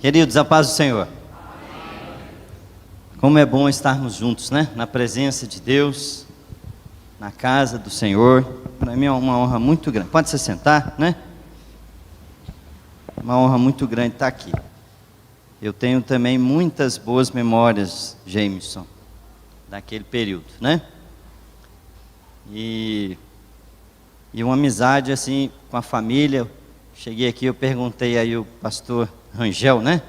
Queridos, a paz do Senhor. Como é bom estarmos juntos, né? Na presença de Deus, na casa do Senhor. Para mim é uma honra muito grande. Pode se sentar, né? Uma honra muito grande estar aqui. Eu tenho também muitas boas memórias, Jameson, daquele período, né? E uma amizade assim com a família. Cheguei aqui, eu perguntei aí o pastor Rangel, né?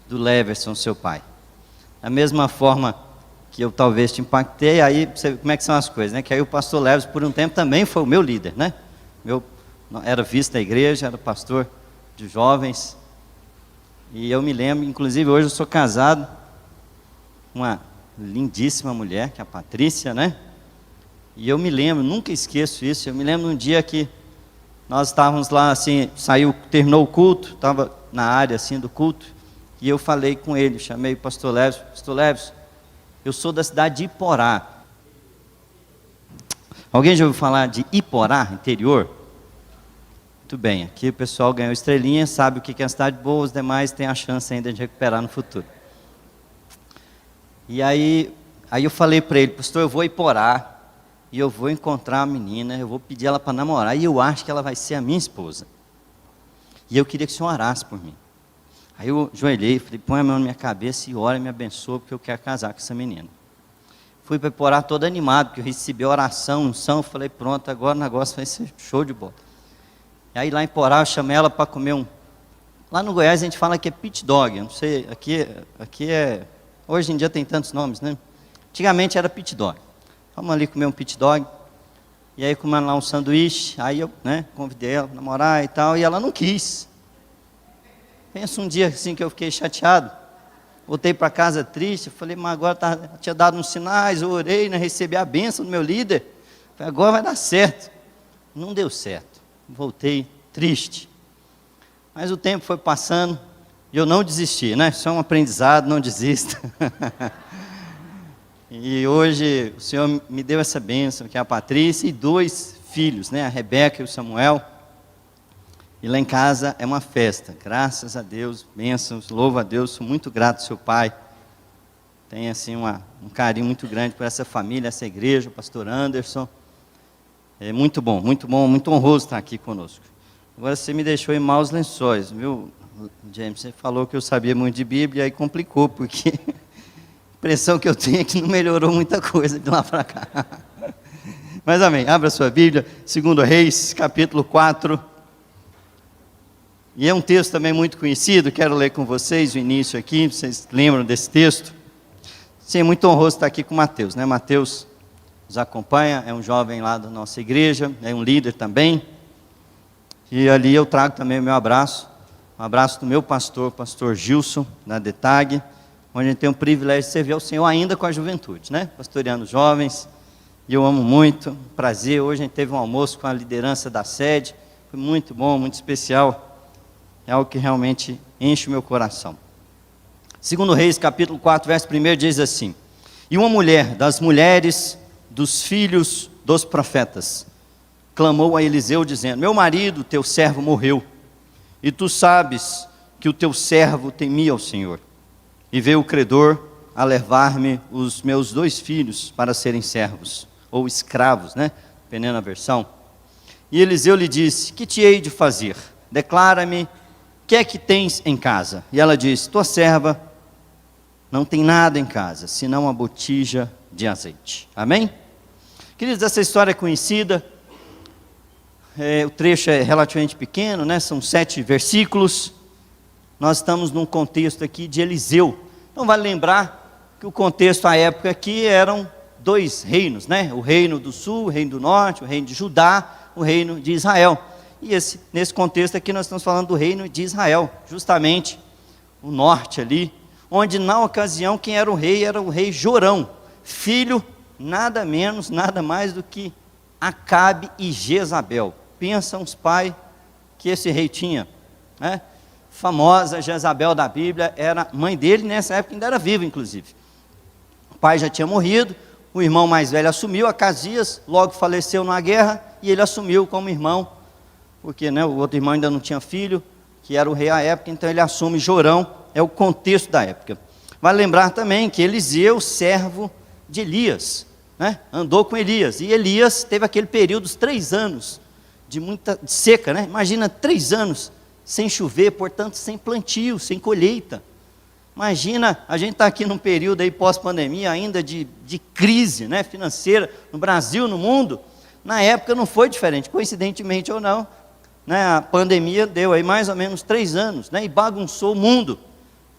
Do Leverson, seu pai. Da mesma forma que eu talvez te impactei, aí você vê como é que são as coisas, né? Que aí o pastor Leverson, por um tempo, também foi o meu líder, né? Era vice da igreja, era pastor de jovens. E eu me lembro, inclusive hoje eu sou casado com uma lindíssima mulher, que é a Patrícia, né? E eu me lembro, nunca esqueço isso, eu me lembro um dia que nós estávamos lá, assim, terminou o culto, estava na área, assim, do culto, e eu falei com ele, chamei o pastor Leves, eu sou da cidade de Iporá. Alguém já ouviu falar de Iporá, interior? Muito bem, aqui o pessoal ganhou estrelinha, sabe o que é uma cidade boa, os demais têm a chance ainda de recuperar no futuro. E aí eu falei para ele, pastor, eu vou a Iporá, e eu vou encontrar a menina, eu vou pedir ela para namorar, e eu acho que ela vai ser a minha esposa. E eu queria que o senhor orasse por mim. Aí eu ajoelhei, falei, põe a mão na minha cabeça e ora e me abençoa, porque eu quero casar com essa menina. Fui para Iporá todo animado, porque eu recebi a oração, unção, falei, pronto, agora o negócio vai ser show de bola. E aí lá em Iporá eu chamei ela para comer Lá no Goiás a gente fala que é pit dog, eu não sei, aqui é... Hoje em dia tem tantos nomes, né? Antigamente era pit dog. Vamos ali comer um pit dog. E aí comendo lá um sanduíche. Aí eu, convidei ela para namorar e tal. E ela não quis. Pensa um dia assim que eu fiquei chateado. Voltei para casa triste. Falei, mas agora tinha dado uns sinais. Eu orei, recebi a bênção do meu líder. Falei, agora vai dar certo. Não deu certo. Voltei triste. Mas o tempo foi passando. E eu não desisti, né? Isso é um aprendizado, não desista. E hoje o Senhor me deu essa bênção, que é a Patrícia, e 2 filhos, a Rebeca e o Samuel. E lá em casa é uma festa, graças a Deus, bênçãos, louvo a Deus, sou muito grato ao seu pai. Tenho assim um carinho muito grande por essa família, essa igreja, o pastor Anderson. É muito bom, muito honroso estar aqui conosco. Agora você me deixou em maus lençóis, viu, James? Você falou que eu sabia muito de Bíblia, e aí complicou, porque... A impressão que eu tenho é que não melhorou muita coisa de lá para cá. Mas amém, abra sua Bíblia, 2 Reis, capítulo 4. E é um texto também muito conhecido, quero ler com vocês o início aqui, vocês lembram desse texto? Sim, é muito honroso estar aqui com o Mateus, Mateus nos acompanha, é um jovem lá da nossa igreja, é um líder também. E ali eu trago também o meu abraço, um abraço do meu pastor Gilson, da DETAG, onde a gente tem o privilégio de servir ao Senhor ainda com a juventude, pastoreando jovens, e eu amo muito, prazer, hoje a gente teve um almoço com a liderança da sede, foi muito bom, muito especial, é algo que realmente enche o meu coração. 2 Reis, capítulo 4, verso 1, diz assim, e uma mulher das mulheres dos filhos dos profetas, clamou a Eliseu dizendo, meu marido, teu servo morreu, e tu sabes que o teu servo temia ao Senhor. E veio o credor a levar-me os meus 2 filhos para serem servos, ou escravos, dependendo da versão. E Eliseu lhe disse, que te hei de fazer? Declara-me, o que é que tens em casa? E ela disse, tua serva não tem nada em casa, senão uma botija de azeite. Amém? Queridos, essa história é conhecida, o trecho é relativamente pequeno, são 7 versículos. Nós estamos num contexto aqui de Eliseu. Então vale lembrar que o contexto à época aqui eram 2 reinos, o reino do sul, o reino do norte, o reino de Judá, o reino de Israel. E nesse contexto aqui nós estamos falando do reino de Israel, justamente o norte ali, onde na ocasião quem era o rei Jorão, filho nada menos, nada mais do que Acabe e Jezabel. Pensa uns pais que esse rei tinha, famosa Jezabel da Bíblia, era mãe dele, nessa época ainda era viva, inclusive. O pai já tinha morrido, o irmão mais velho assumiu, Acasias, logo faleceu na guerra, e ele assumiu como irmão, porque o outro irmão ainda não tinha filho, que era o rei à época, então ele assume Jorão, é o contexto da época. Vale lembrar também que Eliseu, servo de Elias, né, andou com Elias, e Elias teve aquele período, os 3 anos, de muita seca, né? Imagina 3 anos sem chover, portanto sem plantio, sem colheita. Imagina, a gente está aqui num período aí pós-pandemia ainda de crise, né, financeira, no Brasil, no mundo. Na época não foi diferente, coincidentemente ou não, né, a pandemia deu aí mais ou menos 3 anos, né, e bagunçou o mundo.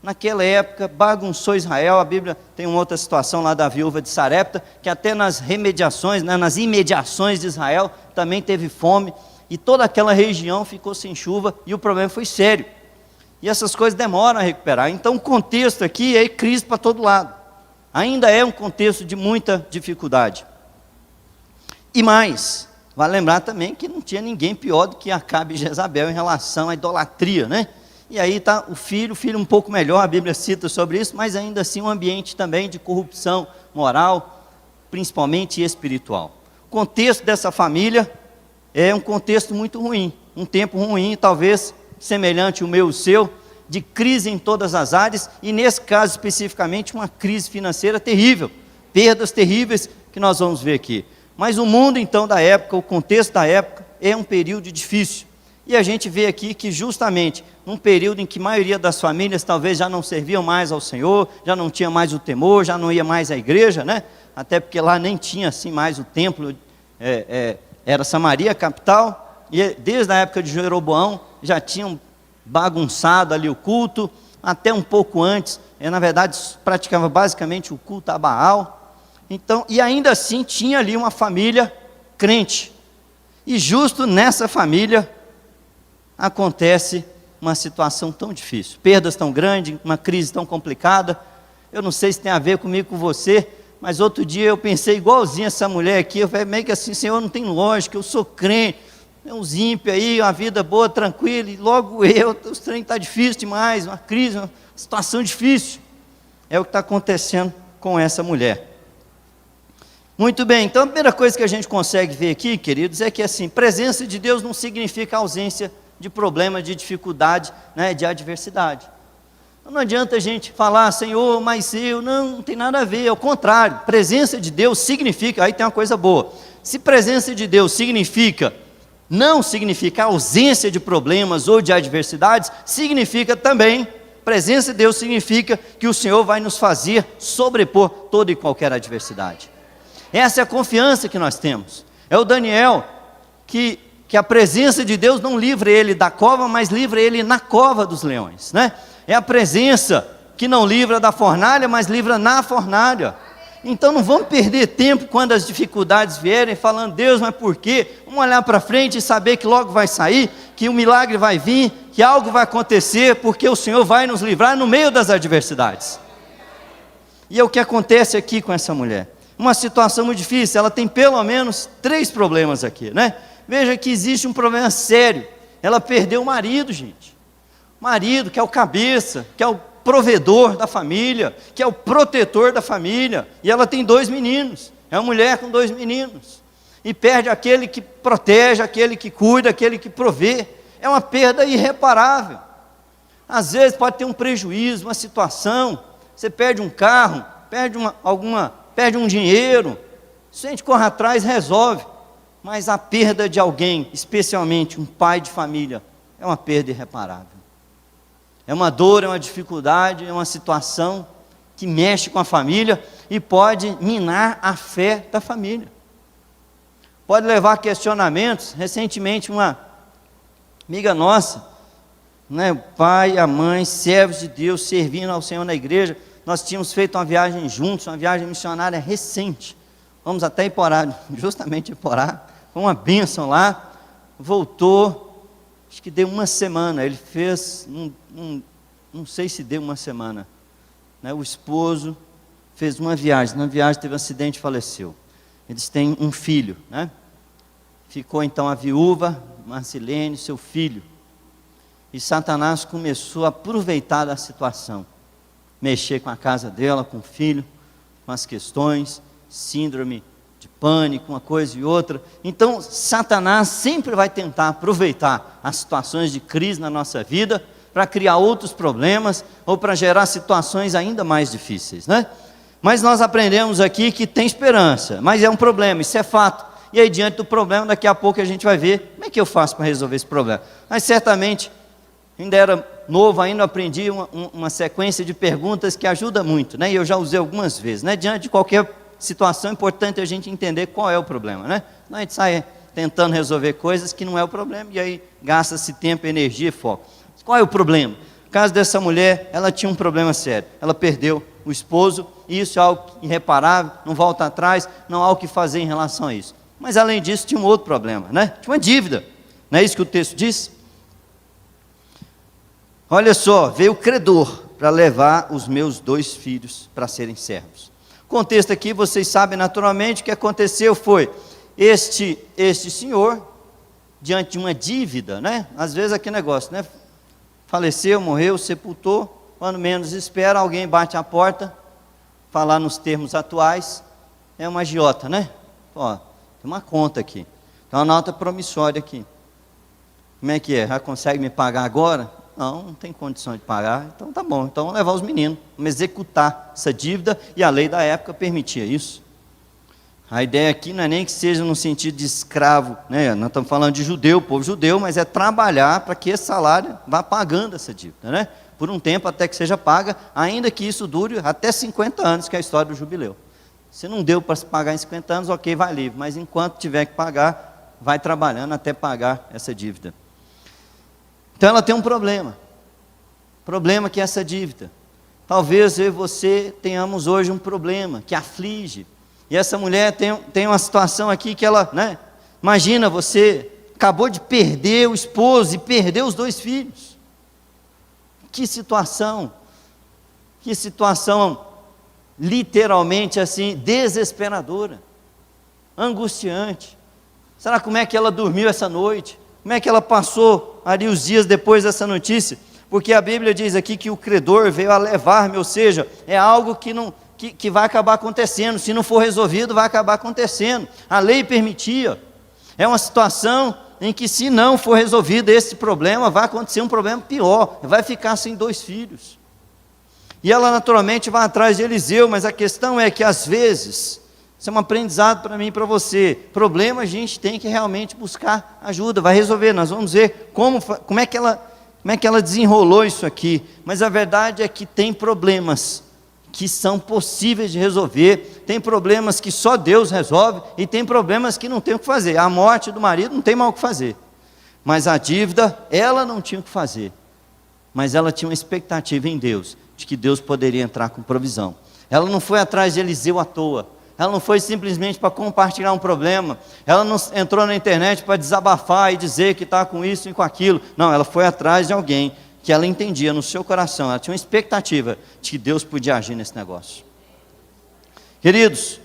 Naquela época, bagunçou Israel. A Bíblia tem uma outra situação lá da viúva de Sarepta, que até nas remediações, né, nas imediações de Israel, também teve fome, e toda aquela região ficou sem chuva, e o problema foi sério. E essas coisas demoram a recuperar. Então o contexto aqui é crise para todo lado. Ainda é um contexto de muita dificuldade. E mais, vale lembrar também que não tinha ninguém pior do que Acabe e Jezabel em relação à idolatria, né? E aí está o filho um pouco melhor, a Bíblia cita sobre isso, mas ainda assim um ambiente também de corrupção moral, principalmente espiritual. O contexto dessa família é um contexto muito ruim, um tempo ruim, talvez semelhante ao meu e o seu, de crise em todas as áreas, e nesse caso especificamente uma crise financeira terrível, perdas terríveis que nós vamos ver aqui. Mas o mundo então da época, o contexto da época, é um período difícil. E a gente vê aqui que justamente num período em que a maioria das famílias talvez já não serviam mais ao Senhor, já não tinha mais o temor, já não ia mais à igreja, né? Até porque lá nem tinha assim mais o templo, era Samaria a capital, e desde a época de Jeroboão já tinham bagunçado ali o culto, até um pouco antes, na verdade praticava basicamente o culto a Baal. Então, e ainda assim tinha ali uma família crente, e justo nessa família acontece uma situação tão difícil, perdas tão grandes, uma crise tão complicada. Eu não sei se tem a ver comigo, com você, mas outro dia eu pensei igualzinho essa mulher aqui, eu falei meio que assim, Senhor, não tem lógica, eu sou crente, tem uns ímpios aí, uma vida boa, tranquila, e logo os trem está difícil demais, uma crise, uma situação difícil. É o que está acontecendo com essa mulher. Muito bem, então a primeira coisa que a gente consegue ver aqui, queridos, é que assim, presença de Deus não significa ausência de problema, de dificuldade, né, de adversidade. Então não adianta a gente falar, Senhor, mas eu, não tem nada a ver, ao contrário, presença de Deus significa, aí tem uma coisa boa, se presença de Deus não significa ausência de problemas ou de adversidades, significa também, presença de Deus significa que o Senhor vai nos fazer sobrepor toda e qualquer adversidade. Essa é a confiança que nós temos. É o Daniel, que a presença de Deus não livra ele da cova, mas livra ele na cova dos leões, né? É a presença que não livra da fornalha, mas livra na fornalha. Então não vamos perder tempo quando as dificuldades vierem, falando, Deus, mas por quê? Vamos olhar para frente e saber que logo vai sair, que o milagre vai vir, que algo vai acontecer, porque o Senhor vai nos livrar no meio das adversidades. E é o que acontece aqui com essa mulher. Uma situação muito difícil, ela tem pelo menos 3 problemas aqui, né? Veja que existe um problema sério, ela perdeu o marido, gente. Marido que é o cabeça, que é o provedor da família, que é o protetor da família, e ela tem 2 meninos, é uma mulher com 2 meninos, e perde aquele que protege, aquele que cuida, aquele que provê, é uma perda irreparável. Às vezes pode ter um prejuízo, uma situação, você perde um carro, perde um dinheiro, se a gente corre atrás, resolve, mas a perda de alguém, especialmente um pai de família, é uma perda irreparável. É uma dor, é uma dificuldade, é uma situação que mexe com a família e pode minar a fé da família. Pode levar a questionamentos. Recentemente uma amiga nossa, né, o pai, a mãe, servos de Deus, servindo ao Senhor na igreja, nós tínhamos feito uma viagem juntos, uma viagem missionária recente, vamos até Iporá, justamente Iporá, foi uma bênção lá, voltou, acho que deu uma semana, ele fez, não sei se deu uma semana, né, o esposo fez uma viagem, na viagem teve um acidente e faleceu, eles têm um filho, né, ficou então a viúva, Marcilene, seu filho, e Satanás começou a aproveitar da situação, mexer com a casa dela, com o filho, com as questões, síndrome de pânico, uma coisa e outra. Então, Satanás sempre vai tentar aproveitar as situações de crise na nossa vida para criar outros problemas ou para gerar situações ainda mais difíceis, né? Mas nós aprendemos aqui que tem esperança, mas é um problema, isso é fato. E aí, diante do problema, daqui a pouco a gente vai ver como é que eu faço para resolver esse problema. Mas certamente, ainda era novo, ainda aprendi uma sequência de perguntas que ajuda muito, né? E eu já usei algumas vezes, né? Diante de qualquer situação, é importante a gente entender qual é o problema, né? Não, a gente sai tentando resolver coisas que não é o problema, e aí gasta-se tempo, energia e foco. Qual é o problema? No caso dessa mulher, ela tinha um problema sério, ela perdeu o esposo, e isso é algo irreparável, não volta atrás, não há o que fazer em relação a isso. Mas além disso, tinha um outro problema, né? Tinha uma dívida, não é isso que o texto diz? Olha só, veio o credor para levar os meus 2 filhos para serem servos. O contexto aqui, vocês sabem naturalmente, o que aconteceu foi, este senhor, diante de uma dívida, né? Às vezes aquele negócio, né? Faleceu, morreu, sepultou, quando menos espera, alguém bate a porta, falar nos termos atuais, é uma agiota, né? Ó, tem uma conta aqui, tem uma nota promissória aqui. Como é que é? Já consegue me pagar agora? Não tem condição de pagar, então tá bom, então vamos levar os meninos, vamos executar essa dívida, e a lei da época permitia isso. A ideia aqui não é nem que seja no sentido de escravo, né? Nós estamos falando de judeu, povo judeu, mas é trabalhar para que esse salário vá pagando essa dívida, né? Por um tempo até que seja paga, ainda que isso dure até 50 anos, que é a história do jubileu. Se não deu para se pagar em 50 anos, ok, vai livre, mas enquanto tiver que pagar, vai trabalhando até pagar essa dívida. Então ela tem um problema que é essa dívida. Talvez eu e você tenhamos hoje um problema que aflige, e essa mulher tem uma situação aqui que ela, né? Imagina, você acabou de perder o esposo e perdeu os 2 filhos. Que situação literalmente assim, desesperadora, angustiante. Será como é que ela dormiu essa noite? Como é que ela passou ali os dias depois dessa notícia? Porque a Bíblia diz aqui que o credor veio a levar-me, ou seja, é algo que vai acabar acontecendo, se não for resolvido vai acabar acontecendo, a lei permitia, é uma situação em que se não for resolvido esse problema, vai acontecer um problema pior, vai ficar sem 2 filhos, e ela naturalmente vai atrás de Eliseu, mas a questão é que às vezes, isso é um aprendizado para mim e para você, problema a gente tem que realmente buscar ajuda, vai resolver, nós vamos ver como é que ela desenrolou isso aqui, mas a verdade é que tem problemas que são possíveis de resolver, tem problemas que só Deus resolve, e tem problemas que não tem o que fazer. A morte do marido não tem mais o que fazer, mas a dívida, ela não tinha o que fazer, mas ela tinha uma expectativa em Deus, de que Deus poderia entrar com provisão. Ela não foi atrás de Eliseu à toa, ela não foi simplesmente para compartilhar um problema, ela não entrou na internet para desabafar e dizer que está com isso e com aquilo, não, ela foi atrás de alguém que ela entendia no seu coração, ela tinha uma expectativa de que Deus podia agir nesse negócio. Queridos,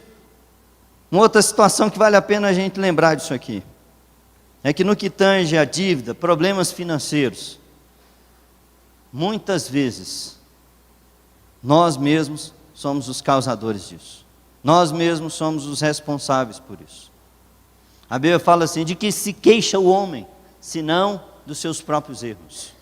uma outra situação que vale a pena a gente lembrar disso aqui, é que no que tange a dívida, problemas financeiros, muitas vezes, nós mesmos somos os causadores disso, nós mesmos somos os responsáveis por isso. A Bíblia fala assim, de que se queixa o homem, senão dos seus próprios erros.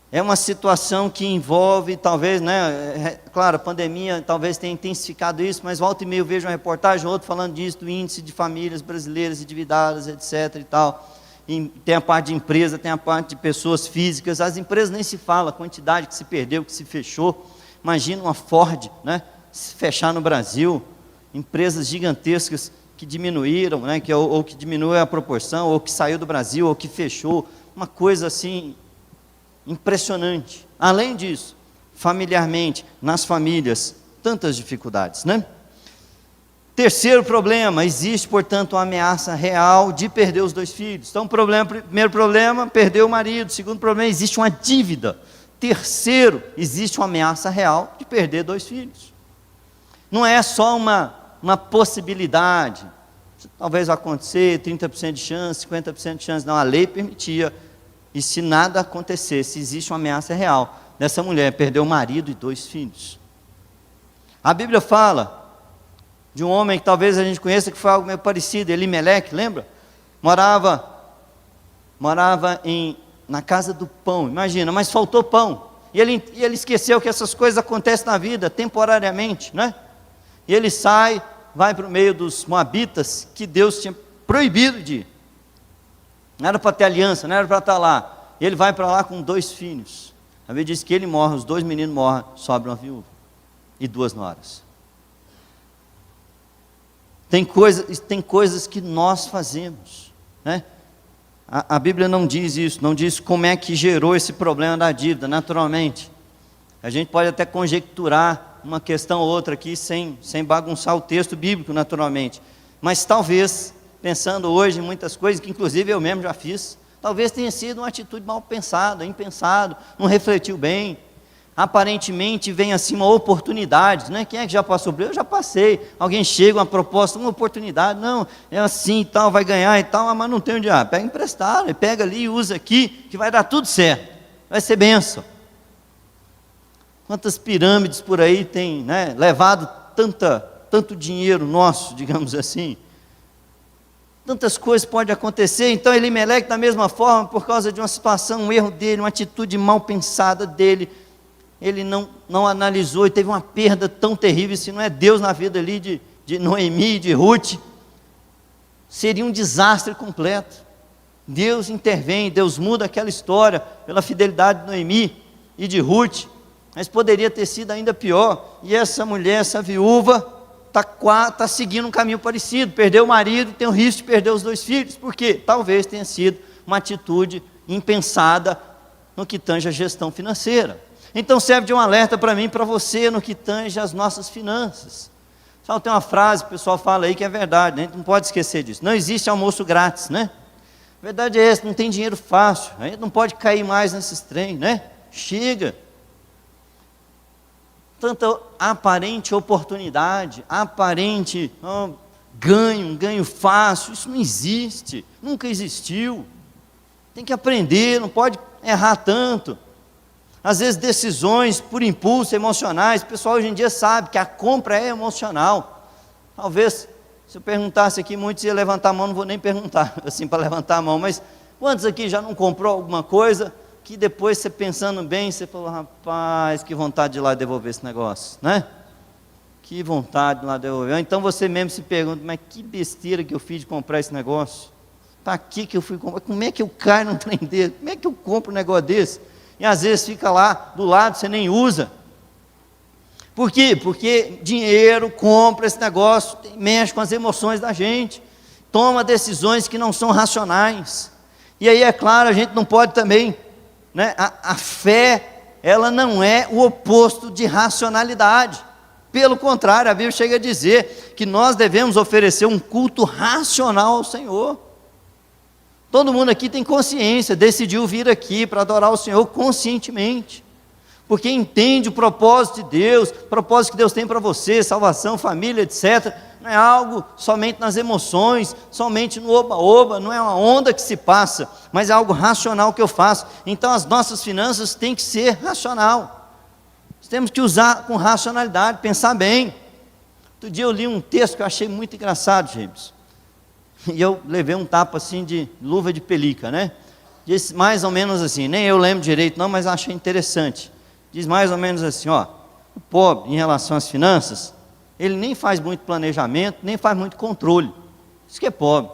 É uma situação que envolve, talvez, né, claro, a pandemia talvez tenha intensificado isso, mas volta e meia eu vejo uma reportagem, outro falando disso, do índice de famílias brasileiras endividadas, etc. e tal. E tem a parte de empresa, tem a parte de pessoas físicas, as empresas nem se fala, a quantidade que se perdeu, que se fechou. Imagina uma Ford, né, se fechar no Brasil, empresas gigantescas que diminuíram, né, ou que diminuiu a proporção, ou que saiu do Brasil, ou que fechou, uma coisa assim impressionante. Além disso, familiarmente, nas famílias, tantas dificuldades, né? Terceiro problema, existe, portanto, uma ameaça real de perder os 2 filhos. Então, primeiro problema, perder o marido. Segundo problema, existe uma dívida. Terceiro, existe uma ameaça real de perder 2 filhos. Não é só uma possibilidade, talvez vai acontecer, 30% de chance, 50% de chance, não, a lei permitia. E se nada acontecesse, existe uma ameaça real dessa mulher perder o marido e 2 filhos. A Bíblia fala, de um homem que talvez a gente conheça, que foi algo meio parecido, Elimeleque, lembra? Morava na casa do pão, imagina, mas faltou pão, e ele esqueceu que essas coisas acontecem na vida, temporariamente, né? E ele sai, vai para o meio dos moabitas, que Deus tinha proibido de ir, não era para ter aliança, não era para estar lá, e ele vai para lá com 2 filhos, a Bíblia diz que ele morre, os 2 meninos morrem, sobra uma viúva, e 2 noras. Tem coisas que nós fazemos, né? A Bíblia não diz isso, não diz como é que gerou esse problema da dívida, naturalmente. A gente pode até conjecturar uma questão ou outra aqui, sem bagunçar o texto bíblico, naturalmente. Mas talvez, pensando hoje em muitas coisas, que inclusive eu mesmo já fiz, talvez tenha sido uma atitude mal pensada, impensado, não refletiu bem. Aparentemente vem assim uma oportunidade, né? Quem é que já passou por isso? Eu já passei. Alguém chega, uma proposta, uma oportunidade, não, é assim e tal, vai ganhar e tal, mas não tem onde ir. Pega emprestado, pega ali e usa aqui, que vai dar tudo certo, vai ser bênção. Quantas pirâmides por aí tem, né, levado tanto dinheiro nosso, digamos assim. Tantas coisas podem acontecer. Então Elimeleque, da mesma forma, por causa de uma situação, um erro dele, uma atitude mal pensada dele, ele não analisou e teve uma perda tão terrível. Se não é Deus na vida ali de Noemi, de Ruth, seria um desastre completo. Deus intervém, Deus muda aquela história pela fidelidade de Noemi e de Ruth, mas poderia ter sido ainda pior. E essa mulher, essa viúva, está seguindo um caminho parecido, perdeu o marido, tem o risco de perder os 2 filhos, porque talvez tenha sido uma atitude impensada no que tange a gestão financeira. Então serve de um alerta para mim e para você no que tange as nossas finanças. Só tem uma frase que o pessoal fala aí que é verdade, né? A gente não pode esquecer disso. Não existe almoço grátis, né? A verdade é essa, não tem dinheiro fácil, a gente não pode cair mais nesses trem, né? Chega. Tanta aparente oportunidade, aparente ganho fácil, isso não existe, nunca existiu. Tem que aprender, não pode errar tanto. Às vezes decisões por impulso, emocionais, o pessoal hoje em dia sabe que a compra é emocional. Talvez, se eu perguntasse aqui, muitos iam levantar a mão, não vou nem perguntar, assim, para levantar a mão, mas quantos aqui já não comprou alguma coisa, que depois você pensando bem, você falou, rapaz, que vontade de ir lá devolver esse negócio, né? Que vontade de ir lá devolver. Então você mesmo se pergunta, mas que besteira que eu fiz de comprar esse negócio? Para que eu fui comprar? Como é que eu caio num trem desse? Como é que eu compro um negócio desse? E às vezes fica lá do lado, você nem usa. Por quê? Porque dinheiro, compra esse negócio, mexe com as emoções da gente, toma decisões que não são racionais. E aí, é claro, a gente não pode também, né, a fé, ela não é o oposto de racionalidade. Pelo contrário, a Bíblia chega a dizer que nós devemos oferecer um culto racional ao Senhor. Todo mundo aqui tem consciência, decidiu vir aqui para adorar o Senhor conscientemente, porque entende o propósito de Deus, o propósito que Deus tem para você, salvação, família, etc. Não é algo somente nas emoções, somente no oba-oba, não é uma onda que se passa, mas é algo racional que eu faço. Então as nossas finanças têm que ser racional, nós temos que usar com racionalidade, pensar bem. Outro dia eu li um texto que eu achei muito engraçado, James, e eu levei um tapa assim de luva de pelica, né? Diz mais ou menos assim, nem eu lembro direito não, mas achei interessante. Diz mais ou menos assim, ó, o pobre em relação às finanças, ele nem faz muito planejamento, nem faz muito controle. Isso que é pobre.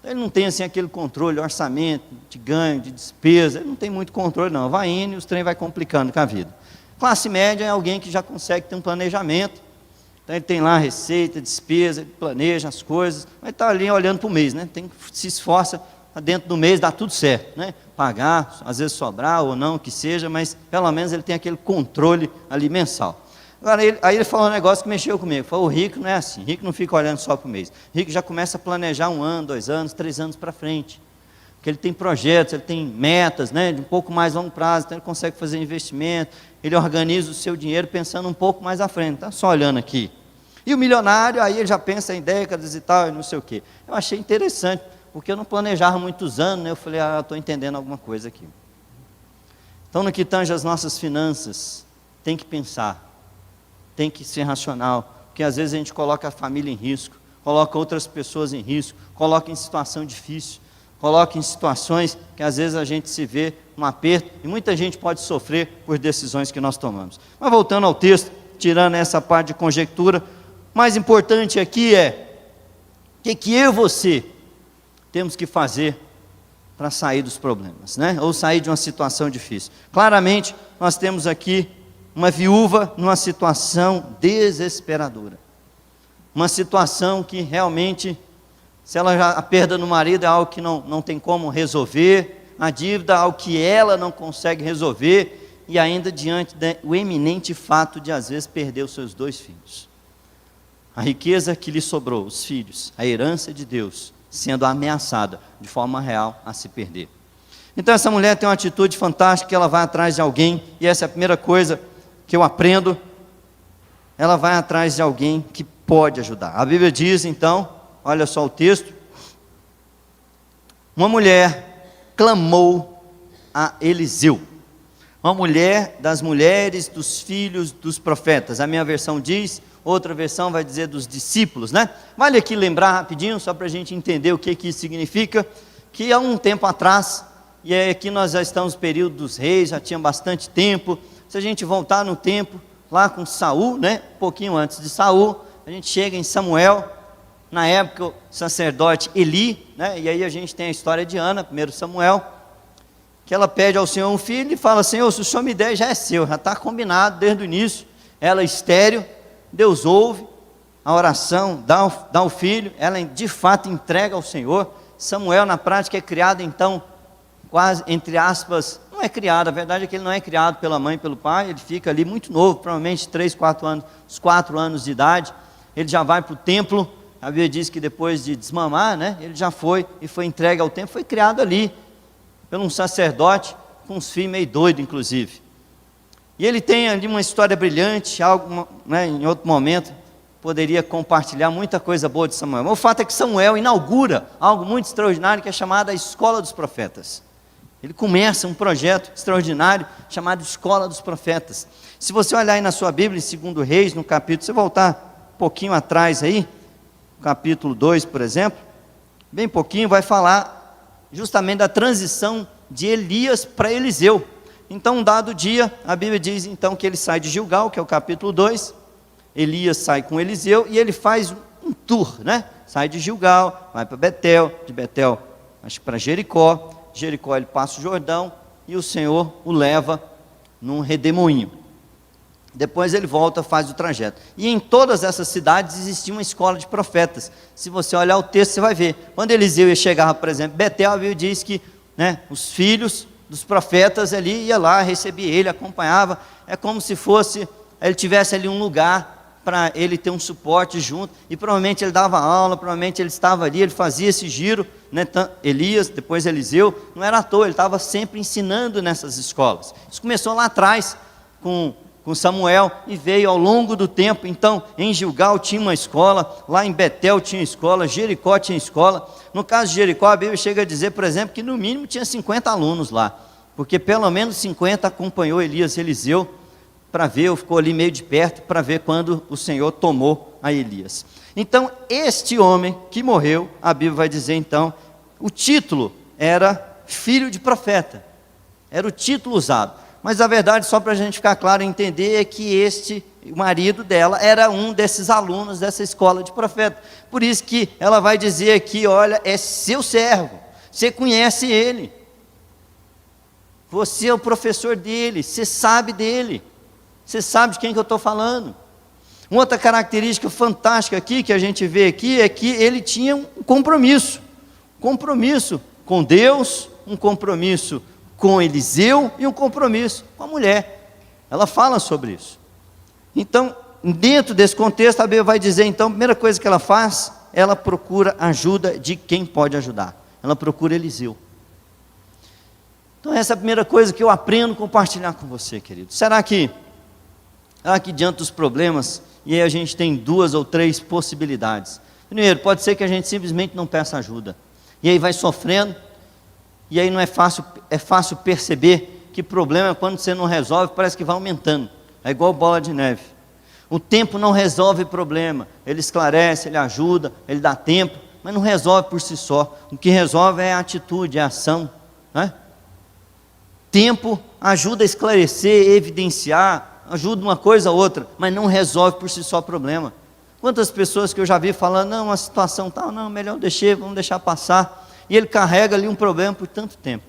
Ele não tem assim aquele controle, orçamento, de ganho, de despesa, ele não tem muito controle não, vai indo e os trem vai complicando com a vida. Classe média é alguém que já consegue ter um planejamento. Então ele tem lá a receita, despesa, ele planeja as coisas, mas está ali olhando para o mês, né? Se esforça, dentro do mês dá tudo certo, né? Pagar, às vezes sobrar ou não, que seja, mas pelo menos ele tem aquele controle ali mensal. Agora, aí ele falou um negócio que mexeu comigo, falou, o rico não é assim, o rico não fica olhando só para o mês, o rico já começa a planejar 1 ano, 2 anos, 3 anos para frente, porque ele tem projetos, ele tem metas, né, de um pouco mais longo prazo, então ele consegue fazer investimento, ele organiza o seu dinheiro pensando um pouco mais à frente, está só olhando aqui. E o milionário, aí ele já pensa em décadas e tal, e não sei o quê. Eu achei interessante, porque eu não planejava muitos anos, né? Eu falei, eu estou entendendo alguma coisa aqui. Então, no que tange as nossas finanças, tem que pensar, tem que ser racional, porque às vezes a gente coloca a família em risco, coloca outras pessoas em risco, coloca em situação difícil, coloca em situações que às vezes a gente se vê num aperto, e muita gente pode sofrer por decisões que nós tomamos. Mas voltando ao texto, tirando essa parte de conjectura, o mais importante aqui é, o que eu e você temos que fazer para sair dos problemas, né? Ou sair de uma situação difícil. Claramente, nós temos aqui uma viúva numa situação desesperadora, uma situação que realmente, se ela já, a perda no marido é algo que não tem como resolver, a dívida é algo que ela não consegue resolver, e ainda diante do eminente fato de às vezes perder os seus 2 filhos. A riqueza que lhe sobrou, os filhos, a herança de Deus, sendo ameaçada de forma real a se perder. Então essa mulher tem uma atitude fantástica, que ela vai atrás de alguém, e essa é a primeira coisa que eu aprendo, ela vai atrás de alguém que pode ajudar. A Bíblia diz então, olha só o texto, uma mulher clamou a Eliseu, uma mulher das mulheres dos filhos dos profetas. A minha versão diz, outra versão vai dizer dos discípulos, né? Vale aqui lembrar rapidinho, só para a gente entender o que isso significa, que há um tempo atrás, e aqui nós já estamos no período dos reis, já tinha bastante tempo. Se a gente voltar no tempo, lá com Saul, né? Um pouquinho antes de Saul, a gente chega em Samuel, na época o sacerdote Eli, né? E aí a gente tem a história de Ana, 1 Samuel, que ela pede ao Senhor um filho e fala: Senhor, se o Senhor me der, já é seu, já está combinado desde o início. Ela é estéril, Deus ouve a oração, dá o filho, ela de fato entrega ao Senhor. Samuel na prática é criado então, quase entre aspas, não é criado, a verdade é que ele não é criado pela mãe e pelo pai, ele fica ali muito novo, provavelmente 3, 4 anos, uns 4 anos de idade, ele já vai para o templo. A Bíblia diz que depois de desmamar, né, ele já foi entregue ao templo, foi criado ali, por um sacerdote, com uns filhos meio doido inclusive. E ele tem ali uma história brilhante, algo, né, em outro momento, poderia compartilhar muita coisa boa de Samuel. Mas o fato é que Samuel inaugura algo muito extraordinário, que é chamado a Escola dos Profetas. Ele começa um projeto extraordinário, chamado Escola dos Profetas. Se você olhar aí na sua Bíblia, em 2 Reis, no capítulo, você voltar um pouquinho atrás aí, capítulo 2, por exemplo, bem pouquinho, vai falar justamente da transição de Elias para Eliseu. Então, um dado dia, a Bíblia diz então que ele sai de Gilgal, que é o capítulo 2, Elias sai com Eliseu, e ele faz um tour, né? Sai de Gilgal, vai para Betel, de Betel, acho que para Jericó, Jericó ele passa o Jordão, e o Senhor o leva num redemoinho. Depois ele volta, faz o trajeto. E em todas essas cidades existia uma escola de profetas. Se você olhar o texto, você vai ver. Quando Eliseu chegava, por exemplo, Betel, a Bíblia diz que, né, os filhos dos profetas ali ia lá, recebia ele, acompanhava. É como se fosse, ele tivesse ali um lugar para ele ter um suporte junto. E provavelmente ele dava aula, provavelmente ele estava ali, ele fazia esse giro, né, Elias, depois Eliseu. Não era à toa, ele estava sempre ensinando nessas escolas. Isso começou lá atrás, com Samuel, e veio ao longo do tempo. Então em Gilgal tinha uma escola, lá em Betel tinha escola, Jericó tinha escola. No caso de Jericó, a Bíblia chega a dizer, por exemplo, que no mínimo tinha 50 alunos lá, porque pelo menos 50 acompanhou Elias e Eliseu, para ver, ou ficou ali meio de perto, para ver quando o Senhor tomou a Elias. Então este homem que morreu, a Bíblia vai dizer então, o título era filho de profeta, era o título usado. Mas a verdade, só para a gente ficar claro e entender, é que o marido dela era um desses alunos dessa escola de profeta. Por isso que ela vai dizer aqui, olha, é seu servo, você conhece ele, você é o professor dele, você sabe dele, você sabe de quem que eu estou falando. Uma outra característica fantástica aqui, que a gente vê aqui, é que ele tinha um compromisso com Deus, um compromisso com Eliseu e um compromisso com a mulher. Ela fala sobre isso. Então, dentro desse contexto, a Bíblia vai dizer, então, a primeira coisa que ela faz, ela procura ajuda de quem pode ajudar. Ela procura Eliseu. Então, essa é a primeira coisa que eu aprendo a compartilhar com você, querido. Será que diante dos problemas, e aí a gente tem 2 ou 3 possibilidades. Primeiro, pode ser que a gente simplesmente não peça ajuda, e aí vai sofrendo, e aí não é fácil perceber que problema, quando você não resolve, parece que vai aumentando, é igual bola de neve. O tempo não resolve problema, ele esclarece, ele ajuda, ele dá tempo, mas não resolve por si só. O que resolve é a atitude, é a ação, né? Tempo ajuda a esclarecer, evidenciar, ajuda uma coisa ou outra, mas não resolve por si só o problema. Quantas pessoas que eu já vi falando, não, a situação tal, não, melhor vamos deixar passar, e ele carrega ali um problema por tanto tempo.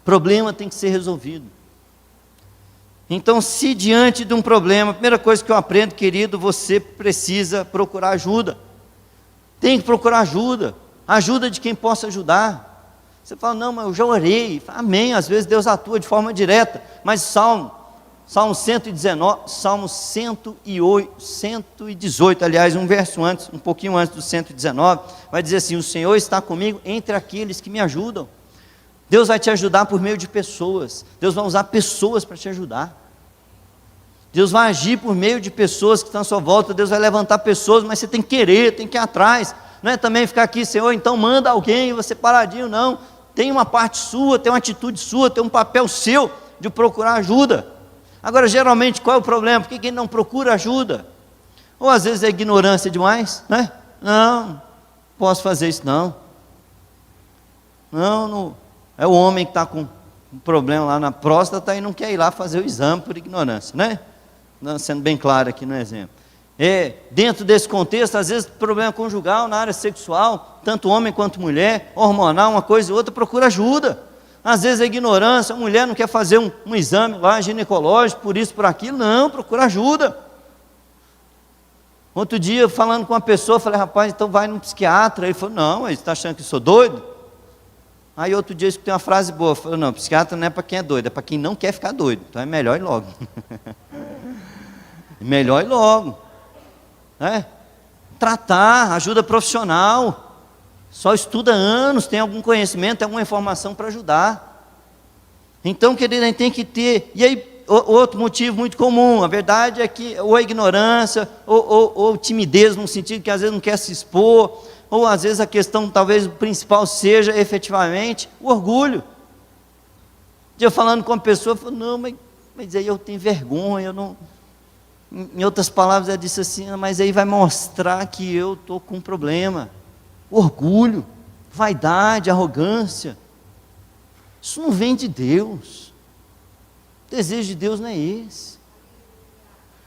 Problema tem que ser resolvido. Então, se diante de um problema, a primeira coisa que eu aprendo, querido, você precisa procurar ajuda. Tem que procurar ajuda, ajuda de quem possa ajudar. Você fala, não, mas eu já orei. Amém, às vezes Deus atua de forma direta, mas Salmo 119, Salmo 118, aliás, um verso antes, um pouquinho antes do 119, vai dizer assim, o Senhor está comigo entre aqueles que me ajudam. Deus vai te ajudar por meio de pessoas, Deus vai usar pessoas para te ajudar. Deus vai agir por meio de pessoas que estão à sua volta, Deus vai levantar pessoas, mas você tem que querer, tem que ir atrás, não é também ficar aqui, Senhor, então manda alguém, e você paradinho, não, tem uma parte sua, tem uma atitude sua, tem um papel seu de procurar ajuda. Agora, geralmente, qual é o problema? Por que quem não procura ajuda? Ou às vezes é ignorância demais, né? Não posso fazer isso não, é o homem que está com um problema lá na próstata e não quer ir lá fazer o exame por ignorância, né? Sendo bem claro aqui no exemplo. Dentro desse contexto, às vezes problema conjugal na área sexual, tanto homem quanto mulher, hormonal, uma coisa e outra, procura ajuda. Às vezes é ignorância, a mulher não quer fazer um exame lá ginecológico, por isso, por aquilo, não, procura ajuda. Outro dia, falando com uma pessoa, falei, rapaz, então vai num psiquiatra. Ele falou, não, você está achando que eu sou doido? Aí outro dia eu escutei uma frase boa, falou, não, psiquiatra não é para quem é doido, é para quem não quer ficar doido, então é melhor ir logo. Melhor ir logo, né? Tratar, ajuda profissional, só estuda anos, tem algum conhecimento, tem alguma informação para ajudar. Então, querido, a gente tem que ter, e aí, outro motivo muito comum, a verdade é que, ou a ignorância, ou timidez, no sentido que às vezes não quer se expor, ou às vezes a questão, talvez o principal seja, efetivamente, o orgulho. Eu falando com uma pessoa, falou, não, mas aí eu tenho vergonha, eu não... Em outras palavras, ela disse assim, mas aí vai mostrar que eu estou com um problema. Orgulho, vaidade, arrogância. Isso não vem de Deus. O desejo de Deus não é esse.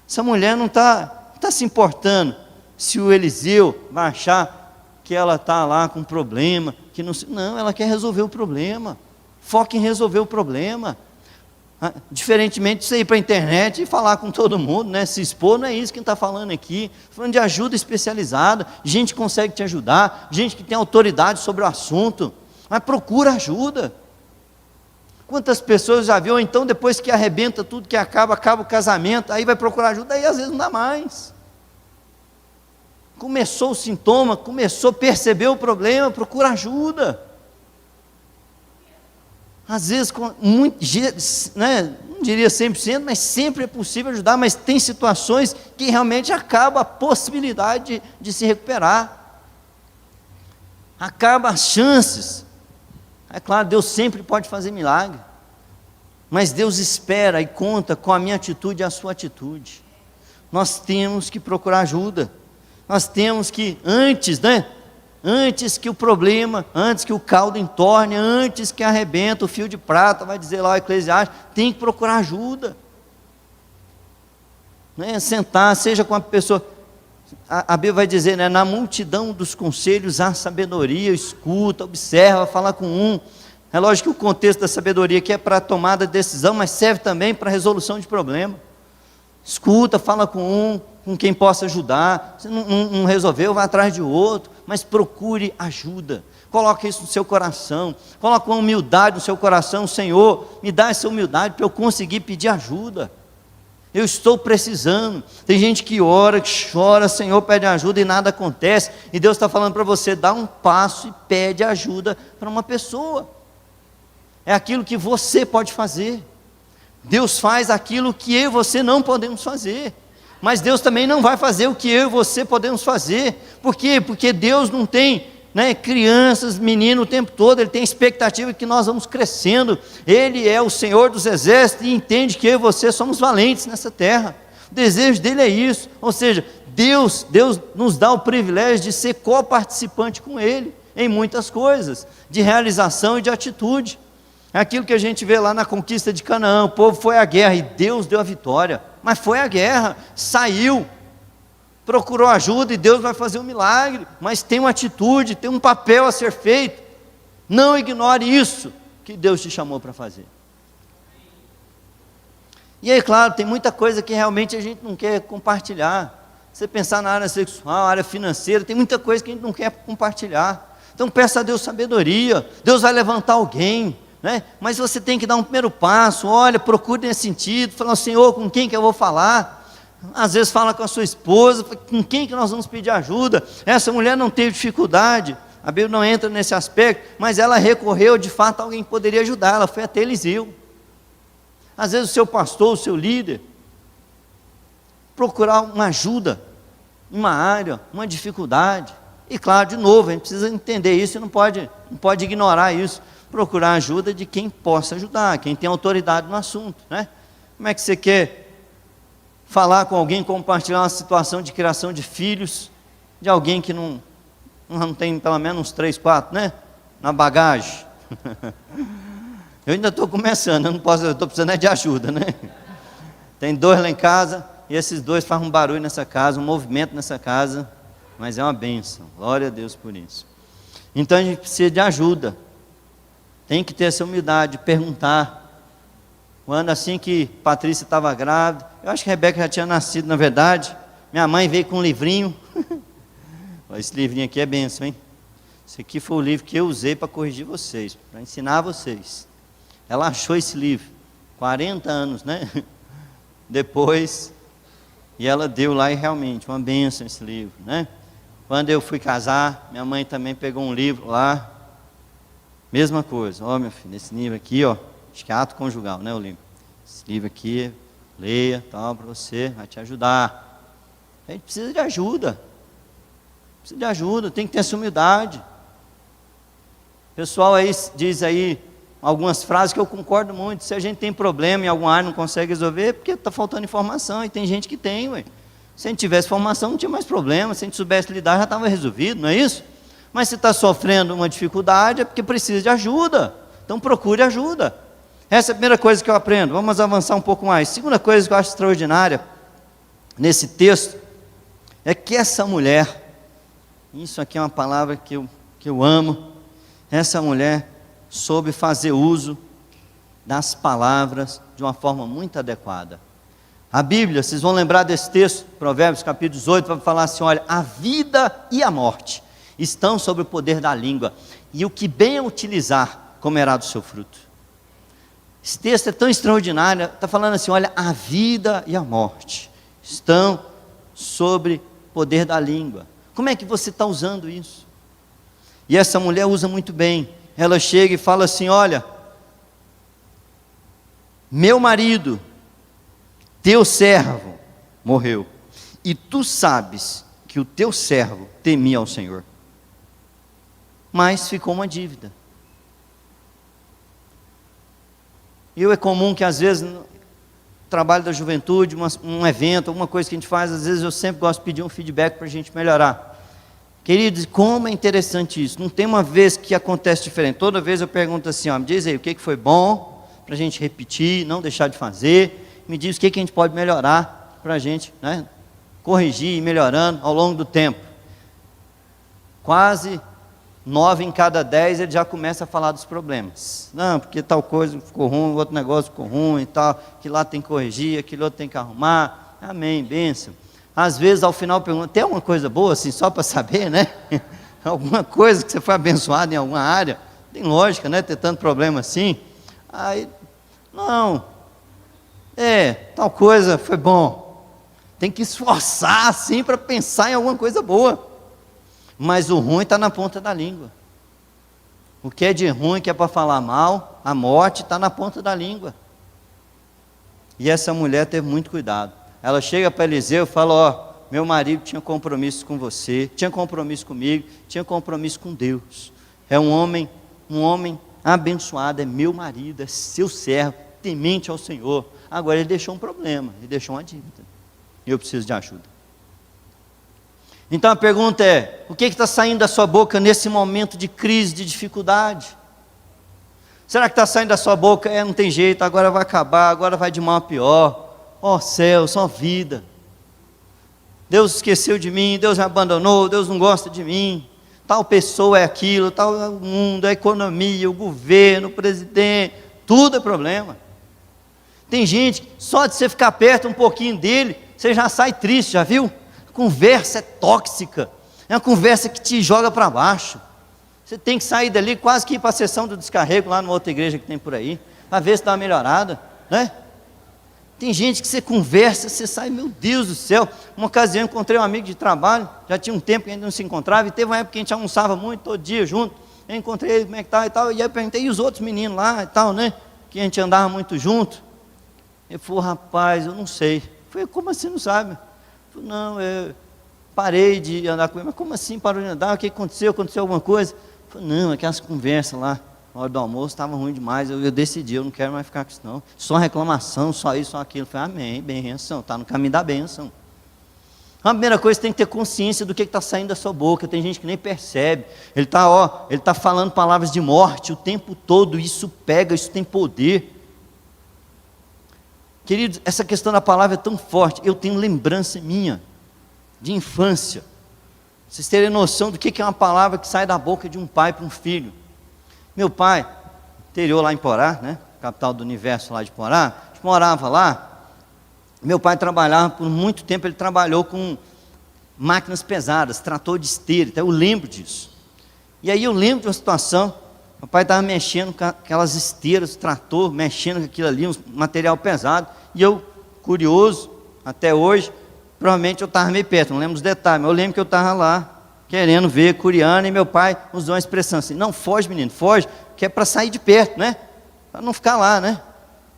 Essa mulher não está se importando se o Eliseu vai achar que ela está lá com um problema, que não, ela quer resolver o problema. Foca em resolver o problema. Diferentemente de você ir para a internet e falar com todo mundo, né? Se expor, não é isso que está falando aqui. Falando de ajuda especializada, gente que consegue te ajudar, gente que tem autoridade sobre o assunto, mas procura ajuda. Quantas pessoas já viu, então depois que arrebenta tudo, que acaba o casamento, aí vai procurar ajuda, aí às vezes não dá mais. Começou o sintoma, percebeu o problema, procura ajuda. Às vezes, né, não diria 100%, mas sempre é possível ajudar, mas tem situações que realmente acaba a possibilidade de se recuperar. Acaba as chances. É claro, Deus sempre pode fazer milagre, mas Deus espera e conta com a minha atitude e a sua atitude. Nós temos que procurar ajuda. Nós temos que, antes que o problema, antes que o caldo entorne, antes que arrebenta o fio de prata, vai dizer lá o Eclesiastes, tem que procurar ajuda. Né? Sentar, seja com a pessoa, a Bíblia vai dizer, né? Na multidão dos conselhos há sabedoria, escuta, observa, fala com um. É lógico que o contexto da sabedoria aqui é para a tomada de decisão, mas serve também para a resolução de problema. Escuta, fala com quem possa ajudar. Se não resolveu, vai atrás de outro, mas procure ajuda. Coloque isso no seu coração, coloque uma humildade no seu coração. Senhor, me dá essa humildade para eu conseguir pedir ajuda. Eu estou precisando. Tem gente que ora, que chora, Senhor, pede ajuda e nada acontece, e Deus está falando para você, dá um passo e pede ajuda para uma pessoa. É aquilo que você pode fazer. Deus faz aquilo que eu e você não podemos fazer, mas Deus também não vai fazer o que eu e você podemos fazer. Por quê? Porque Deus não tem, né, crianças, meninos o tempo todo. Ele tem expectativa de que nós vamos crescendo. Ele é o Senhor dos exércitos e entende que eu e você somos valentes nessa terra. O desejo dele é isso, ou seja, Deus nos dá o privilégio de ser co-participante com Ele, em muitas coisas, de realização e de atitude. É aquilo que a gente vê lá na conquista de Canaã, o povo foi à guerra e Deus deu a vitória, mas foi à guerra, saiu, procurou ajuda e Deus vai fazer um milagre, mas tem uma atitude, tem um papel a ser feito. Não ignore isso que Deus te chamou para fazer. E aí, claro, tem muita coisa que realmente a gente não quer compartilhar. Você pensar na área sexual, área financeira, tem muita coisa que a gente não quer compartilhar. Então peça a Deus sabedoria, Deus vai levantar alguém, né? Mas você tem que dar um primeiro passo, olha, procure nesse sentido, fala, Senhor, com quem que eu vou falar? Às vezes fala com a sua esposa, com quem que nós vamos pedir ajuda? Essa mulher não teve dificuldade, a Bíblia não entra nesse aspecto, mas ela recorreu de fato a alguém que poderia ajudar, ela foi até Eliseu. Às vezes o seu pastor, o seu líder, procurar uma ajuda em uma área, uma dificuldade, e claro, de novo, a gente precisa entender isso e não pode ignorar isso, procurar ajuda de quem possa ajudar, quem tem autoridade no assunto, né? Como é que você quer falar com alguém, compartilhar uma situação de criação de filhos, de alguém que não tem pelo menos uns 3, 4, né? Na bagagem. Eu ainda estou começando, eu estou precisando de ajuda, né? Tem 2 lá em casa, e esses 2 fazem um barulho nessa casa, um movimento nessa casa, mas é uma bênção, glória a Deus por isso. Então a gente precisa de ajuda, tem que ter essa humildade de perguntar. Quando assim que Patrícia estava grávida, eu acho que a Rebeca já tinha nascido, na verdade, minha mãe veio com um livrinho, esse livrinho aqui é bênção, hein? Esse aqui foi o livro que eu usei para corrigir vocês, para ensinar vocês. Ela achou esse livro, 40 anos, né? Depois, e ela deu lá e realmente, uma bênção esse livro, né? Quando eu fui casar, minha mãe também pegou um livro lá, mesma coisa, ó meu filho, esse livro aqui, ó, acho que é Ato Conjugal, né, o livro? Esse livro aqui, leia, tal, para você, vai te ajudar. A gente precisa de ajuda, tem que ter essa humildade. O pessoal aí diz aí, algumas frases que eu concordo muito, se a gente tem problema em alguma área e não consegue resolver, é porque está faltando informação, e tem gente que tem, ué. Se a gente tivesse formação não tinha mais problema, se a gente soubesse lidar já estava resolvido, não é isso? Mas se está sofrendo uma dificuldade é porque precisa de ajuda, então procure ajuda. Essa é a primeira coisa que eu aprendo, vamos avançar um pouco mais. Segunda coisa que eu acho extraordinária nesse texto, é que essa mulher, isso aqui é uma palavra que eu amo, essa mulher soube fazer uso das palavras de uma forma muito adequada. A Bíblia, vocês vão lembrar desse texto, Provérbios capítulo 18, vai falar assim, olha, a vida e a morte estão sob o poder da língua, e o que bem a utilizar, comerá do seu fruto. Esse texto é tão extraordinário, está falando assim, olha, a vida e a morte estão sob o poder da língua. Como é que você está usando isso? E essa mulher usa muito bem. Ela chega e fala assim, olha, meu marido, teu servo, morreu, e tu sabes que o teu servo temia ao Senhor, mas ficou uma dívida. É comum que às vezes, no trabalho da juventude, um evento, alguma coisa que a gente faz, às vezes eu sempre gosto de pedir um feedback para a gente melhorar. Queridos, como é interessante isso, não tem uma vez que acontece diferente, toda vez eu pergunto assim, ó, me diz aí, o que foi bom, para a gente repetir, não deixar de fazer, me diz o que a gente pode melhorar, para a gente, né, corrigir e ir melhorando ao longo do tempo. Quase 9 em cada 10 ele já começa a falar dos problemas, não, porque tal coisa ficou ruim, outro negócio ficou ruim e tal, que lá tem que corrigir, aquilo outro tem que arrumar, amém, bênção. Às vezes ao final pergunta, tem alguma coisa boa assim, só para saber, né? Alguma coisa que você foi abençoado em alguma área, tem lógica, né? Ter tanto problema assim. Aí, não, tal coisa foi bom. Tem que esforçar assim para pensar em alguma coisa boa. Mas o ruim está na ponta da língua. O que é de ruim, que é para falar mal, a morte está na ponta da língua. E essa mulher teve muito cuidado. Ela chega para Eliseu e fala, ó, meu marido tinha compromisso com você, tinha compromisso comigo, tinha compromisso com Deus. É um homem abençoado, é meu marido, é seu servo, temente ao Senhor. Agora ele deixou um problema, ele deixou uma dívida. Eu preciso de ajuda. Então a pergunta é: o que está saindo da sua boca nesse momento de crise, de dificuldade? Será que está saindo da sua boca, não tem jeito, agora vai acabar, agora vai de mal a pior, ó céu, só vida, Deus esqueceu de mim, Deus me abandonou, Deus não gosta de mim, tal pessoa é aquilo, tal é o mundo, a economia, o governo, o presidente, tudo é problema. Tem gente que só de você ficar perto um pouquinho dele, você já sai triste, já viu? A conversa é tóxica, é uma conversa que te joga para baixo. Você tem que sair dali, quase que ir para a sessão do descarrego, lá numa outra igreja que tem por aí, para ver se dá uma melhorada, né? Tem gente que você conversa, você sai, meu Deus do céu. Uma ocasião eu encontrei um amigo de trabalho, já tinha um tempo que a gente não se encontrava, e teve uma época que a gente almoçava muito, todo dia junto. Eu encontrei ele, como é que tá e tal, e aí eu perguntei, e os outros meninos lá e tal, né? Que a gente andava muito junto. Ele falou, rapaz, eu não sei. Eu falei, como assim não sabe? Ele falou, não, eu parei de andar com ele. Mas como assim parou de andar? O que aconteceu? Aconteceu alguma coisa? Eu falei, não, aquelas conversas lá, na hora do almoço, estava ruim demais, eu decidi, eu não quero mais ficar com isso não. Só reclamação, só isso, só aquilo. Eu falei, amém, benção, está no caminho da benção. A primeira coisa, você tem que ter consciência do que está saindo da sua boca. Tem gente que nem percebe. Ele está falando palavras de morte o tempo todo, isso pega, isso tem poder. Queridos, essa questão da palavra é tão forte. Eu tenho lembrança minha, de infância. Vocês terem noção do que é uma palavra que sai da boca de um pai para um filho. Meu pai, interior lá em Porá, né? Capital do universo lá de Porá, a gente morava lá. Meu pai trabalhava por muito tempo, ele trabalhou com máquinas pesadas, trator de esteira, então eu lembro disso. E aí eu lembro de uma situação, meu pai estava mexendo com aquelas esteiras, trator, mexendo com aquilo ali, um material pesado, e eu, curioso, até hoje, provavelmente eu estava meio perto, não lembro os detalhes, mas eu lembro que eu estava lá, querendo ver, curiando, e meu pai usou uma expressão assim, não, foge menino, foge, que é para sair de perto, né? Para não ficar lá, né?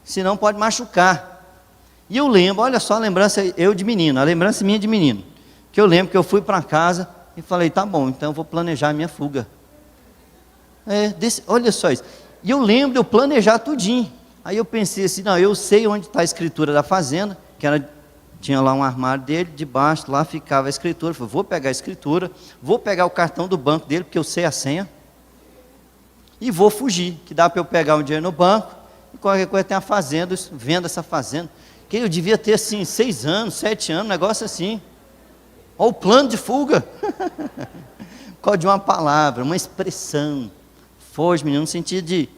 Senão pode machucar. E eu lembro, olha só a lembrança, eu de menino, a lembrança minha de menino, que eu lembro que eu fui para casa e falei, tá bom, então eu vou planejar a minha fuga. Olha só isso. E eu lembro de eu planejar tudinho. Aí eu pensei assim, não, eu sei onde está a escritura da fazenda, que tinha lá um armário dele, debaixo, lá ficava a escritura. Eu falei, vou pegar a escritura, vou pegar o cartão do banco dele, porque eu sei a senha, e vou fugir, que dá para eu pegar um dinheiro no banco, e qualquer coisa tem a fazenda, vendo essa fazenda, que eu devia ter assim, 6 anos, 7 anos, um negócio assim. Olha o plano de fuga. Por causa de uma palavra, uma expressão. Foge, menino, no sentido de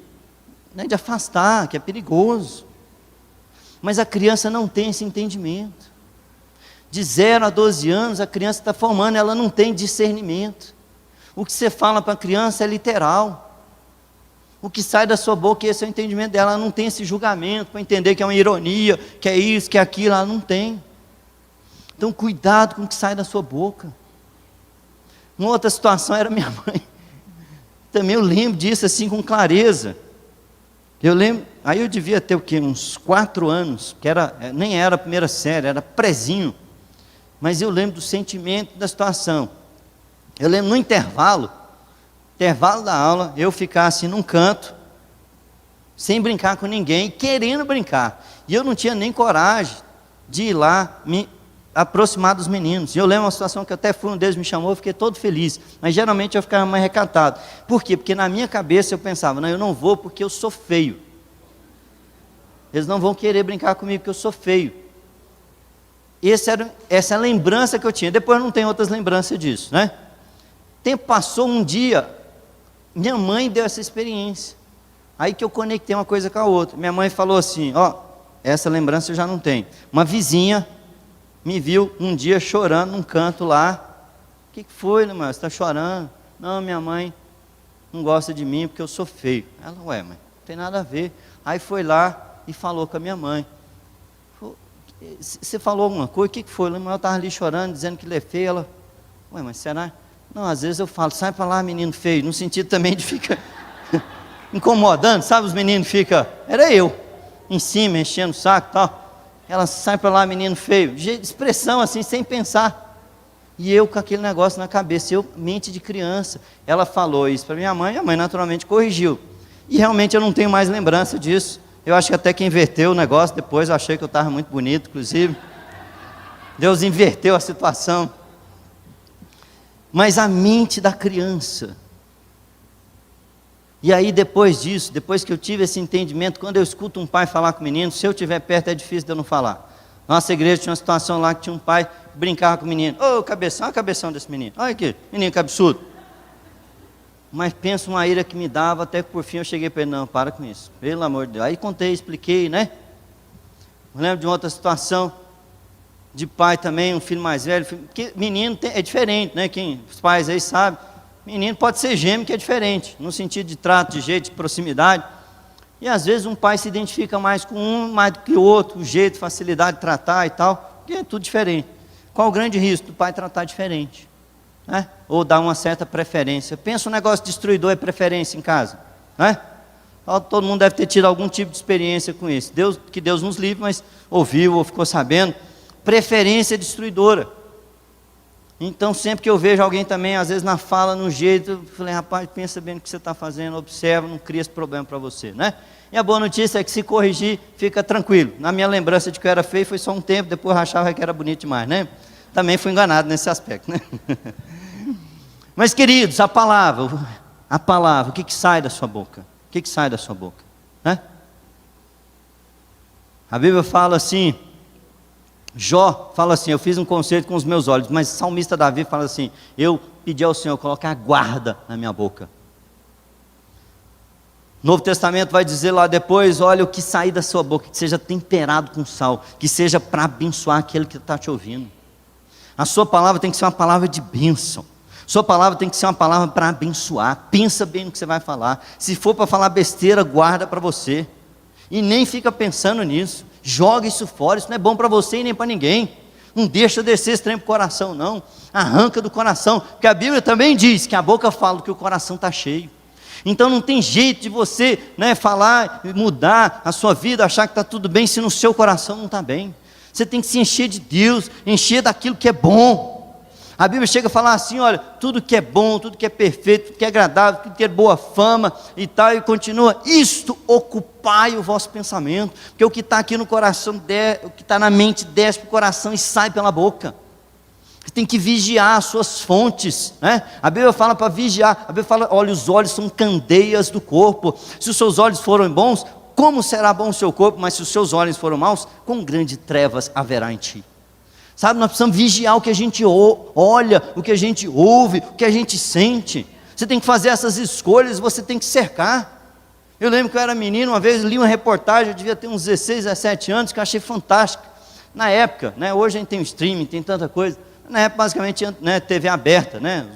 afastar, que é perigoso. Mas a criança não tem esse entendimento. De 0 a 12 anos, a criança está formando, ela não tem discernimento. O que você fala para a criança é literal. O que sai da sua boca, esse é o entendimento dela. Ela não tem esse julgamento para entender que é uma ironia, que é isso, que é aquilo, ela não tem. Então cuidado com o que sai da sua boca. Uma outra situação era minha mãe. Também eu lembro disso assim com clareza. Eu lembro, aí eu devia ter o quê? Uns 4 anos, que nem era a primeira série, era prezinho. Mas eu lembro do sentimento da situação. Eu lembro no intervalo da aula, eu ficar assim num canto, sem brincar com ninguém, querendo brincar. E eu não tinha nem coragem de ir lá me aproximar dos meninos. E eu lembro uma situação que até um deles me chamou, eu fiquei todo feliz. Mas geralmente eu ficava mais recatado. Por quê? Porque na minha cabeça eu pensava, não, eu não vou porque eu sou feio. Eles não vão querer brincar comigo porque eu sou feio. Essa é a lembrança que eu tinha. Depois eu não tenho outras lembranças disso, né? Tempo passou, um dia, minha mãe deu essa experiência. Aí que eu conectei uma coisa com a outra. Minha mãe falou assim, essa lembrança eu já não tenho. Uma vizinha me viu um dia chorando num canto lá. O que foi, né, mãe? Você está chorando? Não, minha mãe não gosta de mim porque eu sou feio. Ela, ué, mãe, não tem nada a ver. Aí foi lá e falou com a minha mãe. Você falou alguma coisa? O que foi? Eu estava ali chorando, dizendo que ele é feio. Ela, ué, mas será? Não, às vezes eu falo, sai para lá, menino feio. No sentido também de ficar incomodando, sabe? Os meninos ficam, era eu, em cima, enchendo o saco e tal. Ela, sai para lá, menino feio. Expressão assim, sem pensar. E eu com aquele negócio na cabeça, mente de criança. Ela falou isso para minha mãe, a mãe naturalmente corrigiu. E realmente eu não tenho mais lembrança disso. Eu acho que até que inverteu o negócio depois, eu achei que eu estava muito bonito, inclusive. Deus inverteu a situação. Mas a mente da criança. E aí depois disso, depois que eu tive esse entendimento, quando eu escuto um pai falar com o menino, se eu estiver perto é difícil de eu não falar. Nossa igreja tinha uma situação lá que tinha um pai que brincava com o menino. Ô, cabeção, olha a cabeção desse menino. Olha aqui, menino que absurdo. Mas pensa uma ira que me dava, até que por fim eu cheguei para ele, não, para com isso, pelo amor de Deus. Aí contei, expliquei, né? Eu lembro de uma outra situação, de pai também, um filho mais velho, porque menino é diferente, né? Os pais aí sabem, menino pode ser gêmeo que é diferente, no sentido de trato, de jeito, de proximidade. E às vezes um pai se identifica mais com um, mais do que o outro, o jeito, facilidade de tratar e tal, porque é tudo diferente. Qual o grande risco do pai tratar diferente? Né? Ou dar uma certa preferência. Pensa um negócio destruidor, é preferência em casa, né? Todo mundo deve ter tido algum tipo de experiência com isso. Que Deus nos livre, mas ouviu ou ficou sabendo. Preferência destruidora. Então sempre que eu vejo alguém também, às vezes na fala, no jeito, eu falei, rapaz, pensa bem no que você está fazendo, observa, não cria esse problema para você, né? E a boa notícia é que se corrigir, fica tranquilo. Na minha lembrança de que eu era feio, foi só um tempo, depois eu achava que era bonito demais, né? Também fui enganado nesse aspecto, né? Mas queridos, a palavra, o que sai da sua boca? O que sai da sua boca? Né? A Bíblia fala assim, Jó fala assim, eu fiz um concerto com os meus olhos, mas o salmista Davi fala assim, eu pedi ao Senhor colocar guarda na minha boca. Novo Testamento vai dizer lá depois, olha, o que sair da sua boca, que seja temperado com sal, que seja para abençoar aquele que está te ouvindo. A sua palavra tem que ser uma palavra de bênção. Sua palavra tem que ser uma palavra para abençoar. Pensa bem no que você vai falar. Se for para falar besteira, guarda para você. E nem fica pensando nisso. Joga isso fora, isso não é bom para você e nem para ninguém. Não deixa descer esse trem para o coração, não. Arranca do coração, porque a Bíblia também diz que a boca fala que o coração está cheio. Então não tem jeito de você, né, falar, mudar a sua vida, achar que está tudo bem, se no seu coração não está bem. Você tem que se encher de Deus, encher daquilo que é bom. A Bíblia chega a falar assim, olha, tudo que é bom, tudo que é perfeito, tudo que é agradável, tudo que é boa fama e tal, e continua, isto ocupai o vosso pensamento, porque o que está aqui no coração, o que está na mente desce para o coração e sai pela boca. Você tem que vigiar as suas fontes, né? A Bíblia fala para vigiar, a Bíblia fala, olha, os olhos são candeias do corpo, se os seus olhos forem bons, como será bom o seu corpo, mas se os seus olhos forem maus, quão grande trevas haverá em ti. Sabe, nós precisamos vigiar o que a gente olha, o que a gente ouve, o que a gente sente. Você tem que fazer essas escolhas, você tem que cercar. Eu lembro que eu era menino, uma vez li uma reportagem, eu devia ter uns 16, 17 anos, que eu achei fantástica. Na época, né, hoje a gente tem o streaming, tem tanta coisa. Na época, basicamente, né, TV aberta, né,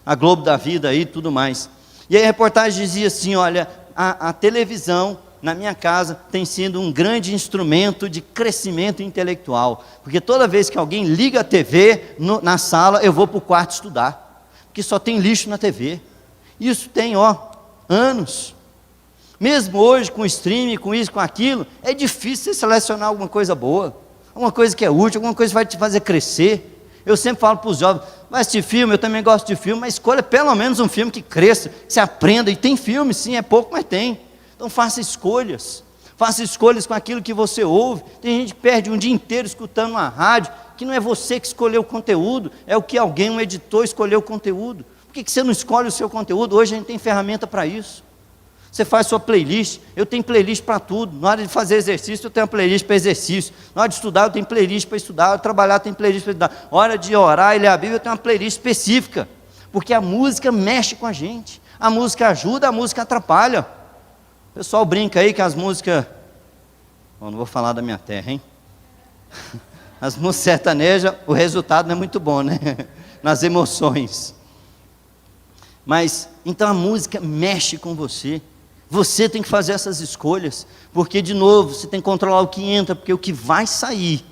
a Globo da vida aí e tudo mais. E aí a reportagem dizia assim, olha, a televisão na minha casa tem sido um grande instrumento de crescimento intelectual, porque toda vez que alguém liga a TV na sala, eu vou para o quarto estudar, porque só tem lixo na TV. Isso tem, anos. Mesmo hoje, com o streaming, com isso, com aquilo, é difícil você selecionar alguma coisa boa, alguma coisa que é útil, alguma coisa que vai te fazer crescer. Eu sempre falo para os jovens, vai assistir filme, eu também gosto de filme, mas escolha pelo menos um filme que cresça, que você aprenda, e tem filme sim, é pouco, mas tem. Então faça escolhas com aquilo que você ouve. Tem gente que perde um dia inteiro escutando uma rádio, que não é você que escolheu o conteúdo, é o que alguém, um editor, escolheu o conteúdo. Por que você não escolhe o seu conteúdo? Hoje a gente tem ferramenta para isso. Você faz sua playlist, eu tenho playlist para tudo. Na hora de fazer exercício, eu tenho uma playlist para exercício. Na hora de estudar, eu tenho playlist para estudar. Na hora de trabalhar, eu tenho playlist para estudar. Na hora de orar e ler a Bíblia, eu tenho uma playlist específica. Porque a música mexe com a gente. A música ajuda, a música atrapalha. O pessoal brinca aí que as músicas... Bom, não vou falar da minha terra, hein? As músicas sertanejas, o resultado não é muito bom, né? Nas emoções. Mas, então a música mexe com você. Você tem que fazer essas escolhas. Porque, de novo, você tem que controlar o que entra, porque o que vai sair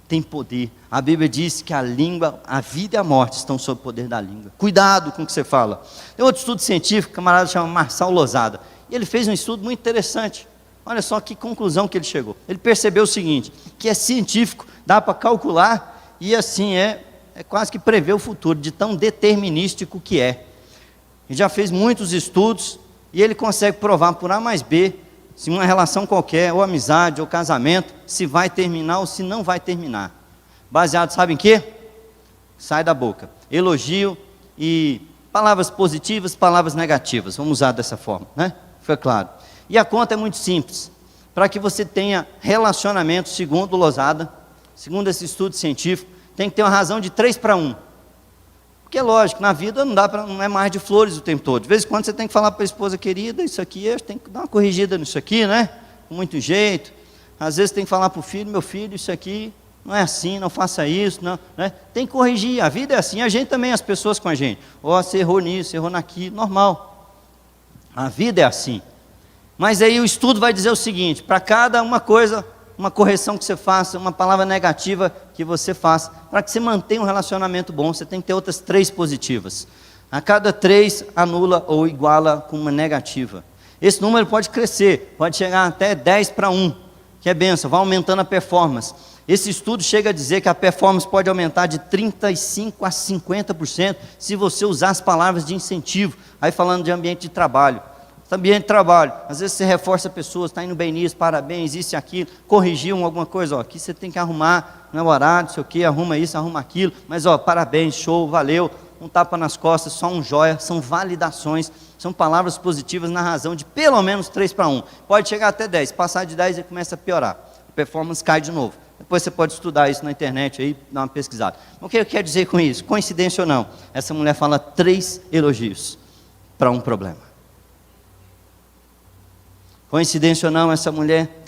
tem poder. A Bíblia diz que a língua, a vida e a morte estão sob o poder da língua. Cuidado com o que você fala. Tem outro estudo científico, um camarada chama Marçal Losada. E ele fez um estudo muito interessante. Olha só que conclusão que ele chegou. Ele percebeu o seguinte, que é científico, dá para calcular, e assim é quase que prever o futuro, de tão determinístico que é. Ele já fez muitos estudos, e ele consegue provar por A mais B, se uma relação qualquer, ou amizade, ou casamento, se vai terminar ou se não vai terminar. Baseado, sabe em quê? Sai da boca. Elogio e palavras positivas, palavras negativas. Vamos usar dessa forma, né? Foi claro. E a conta é muito simples. Para que você tenha relacionamento, segundo Losada, segundo esse estudo científico, tem que ter uma razão de 3-1. Porque é lógico, na vida não é mais de flores o tempo todo. De vez em quando você tem que falar para a esposa, querida, isso aqui, tem que dar uma corrigida nisso aqui, né? Com muito jeito. Às vezes tem que falar para o filho, meu filho, isso aqui não é assim, não faça isso, não, né? Tem que corrigir, a vida é assim, a gente também, as pessoas com a gente. Você errou nisso, você errou naquilo, normal. A vida é assim. Mas aí o estudo vai dizer o seguinte, para cada uma coisa, uma correção que você faça, uma palavra negativa que você faça, para que você mantenha um relacionamento bom, você tem que ter outras 3 positivas. A cada 3, anula ou iguala com uma negativa. Esse número pode crescer, pode chegar até 10-1, que é bênção, vai aumentando a performance. Esse estudo chega a dizer que a performance pode aumentar de 35% a 50% se você usar as palavras de incentivo. Aí falando de ambiente de trabalho. Ambiente de trabalho, às vezes você reforça pessoas, está indo bem nisso, parabéns, isso e aquilo, corrigiu alguma coisa, aqui você tem que arrumar, não é horário, não sei o que, arruma isso, arruma aquilo, mas parabéns, show, valeu, um tapa nas costas, só um joia, são validações, são palavras positivas na razão de pelo menos 3-1, pode chegar até 10, passar de 10 e começa a piorar, a performance cai de novo, depois você pode estudar isso na internet aí, dar uma pesquisada. O que eu quero dizer com isso? Coincidência ou não, essa mulher fala 3 elogios para um problema. Coincidência ou não, essa mulher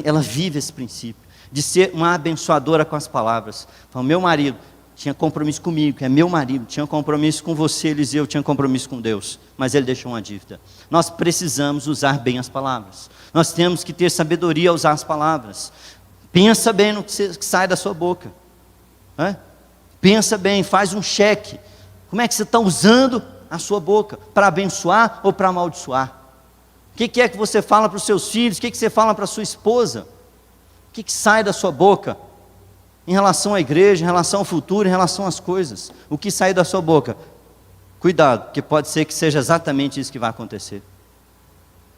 ela vive esse princípio de ser uma abençoadora com as palavras. Então, meu marido tinha compromisso comigo, que é meu marido, tinha compromisso com você, Eliseu, tinha compromisso com Deus, mas ele deixou uma dívida. Nós precisamos usar bem as palavras. Nós temos que ter sabedoria a usar as palavras. Pensa bem no que sai da sua boca. Pensa bem, faz um cheque. Como é que você está usando a sua boca? Para abençoar ou para amaldiçoar? O que é que você fala para os seus filhos? O que você fala para a sua esposa? O que sai da sua boca? Em relação à igreja, em relação ao futuro, em relação às coisas. O que sai da sua boca? Cuidado, porque pode ser que seja exatamente isso que vai acontecer.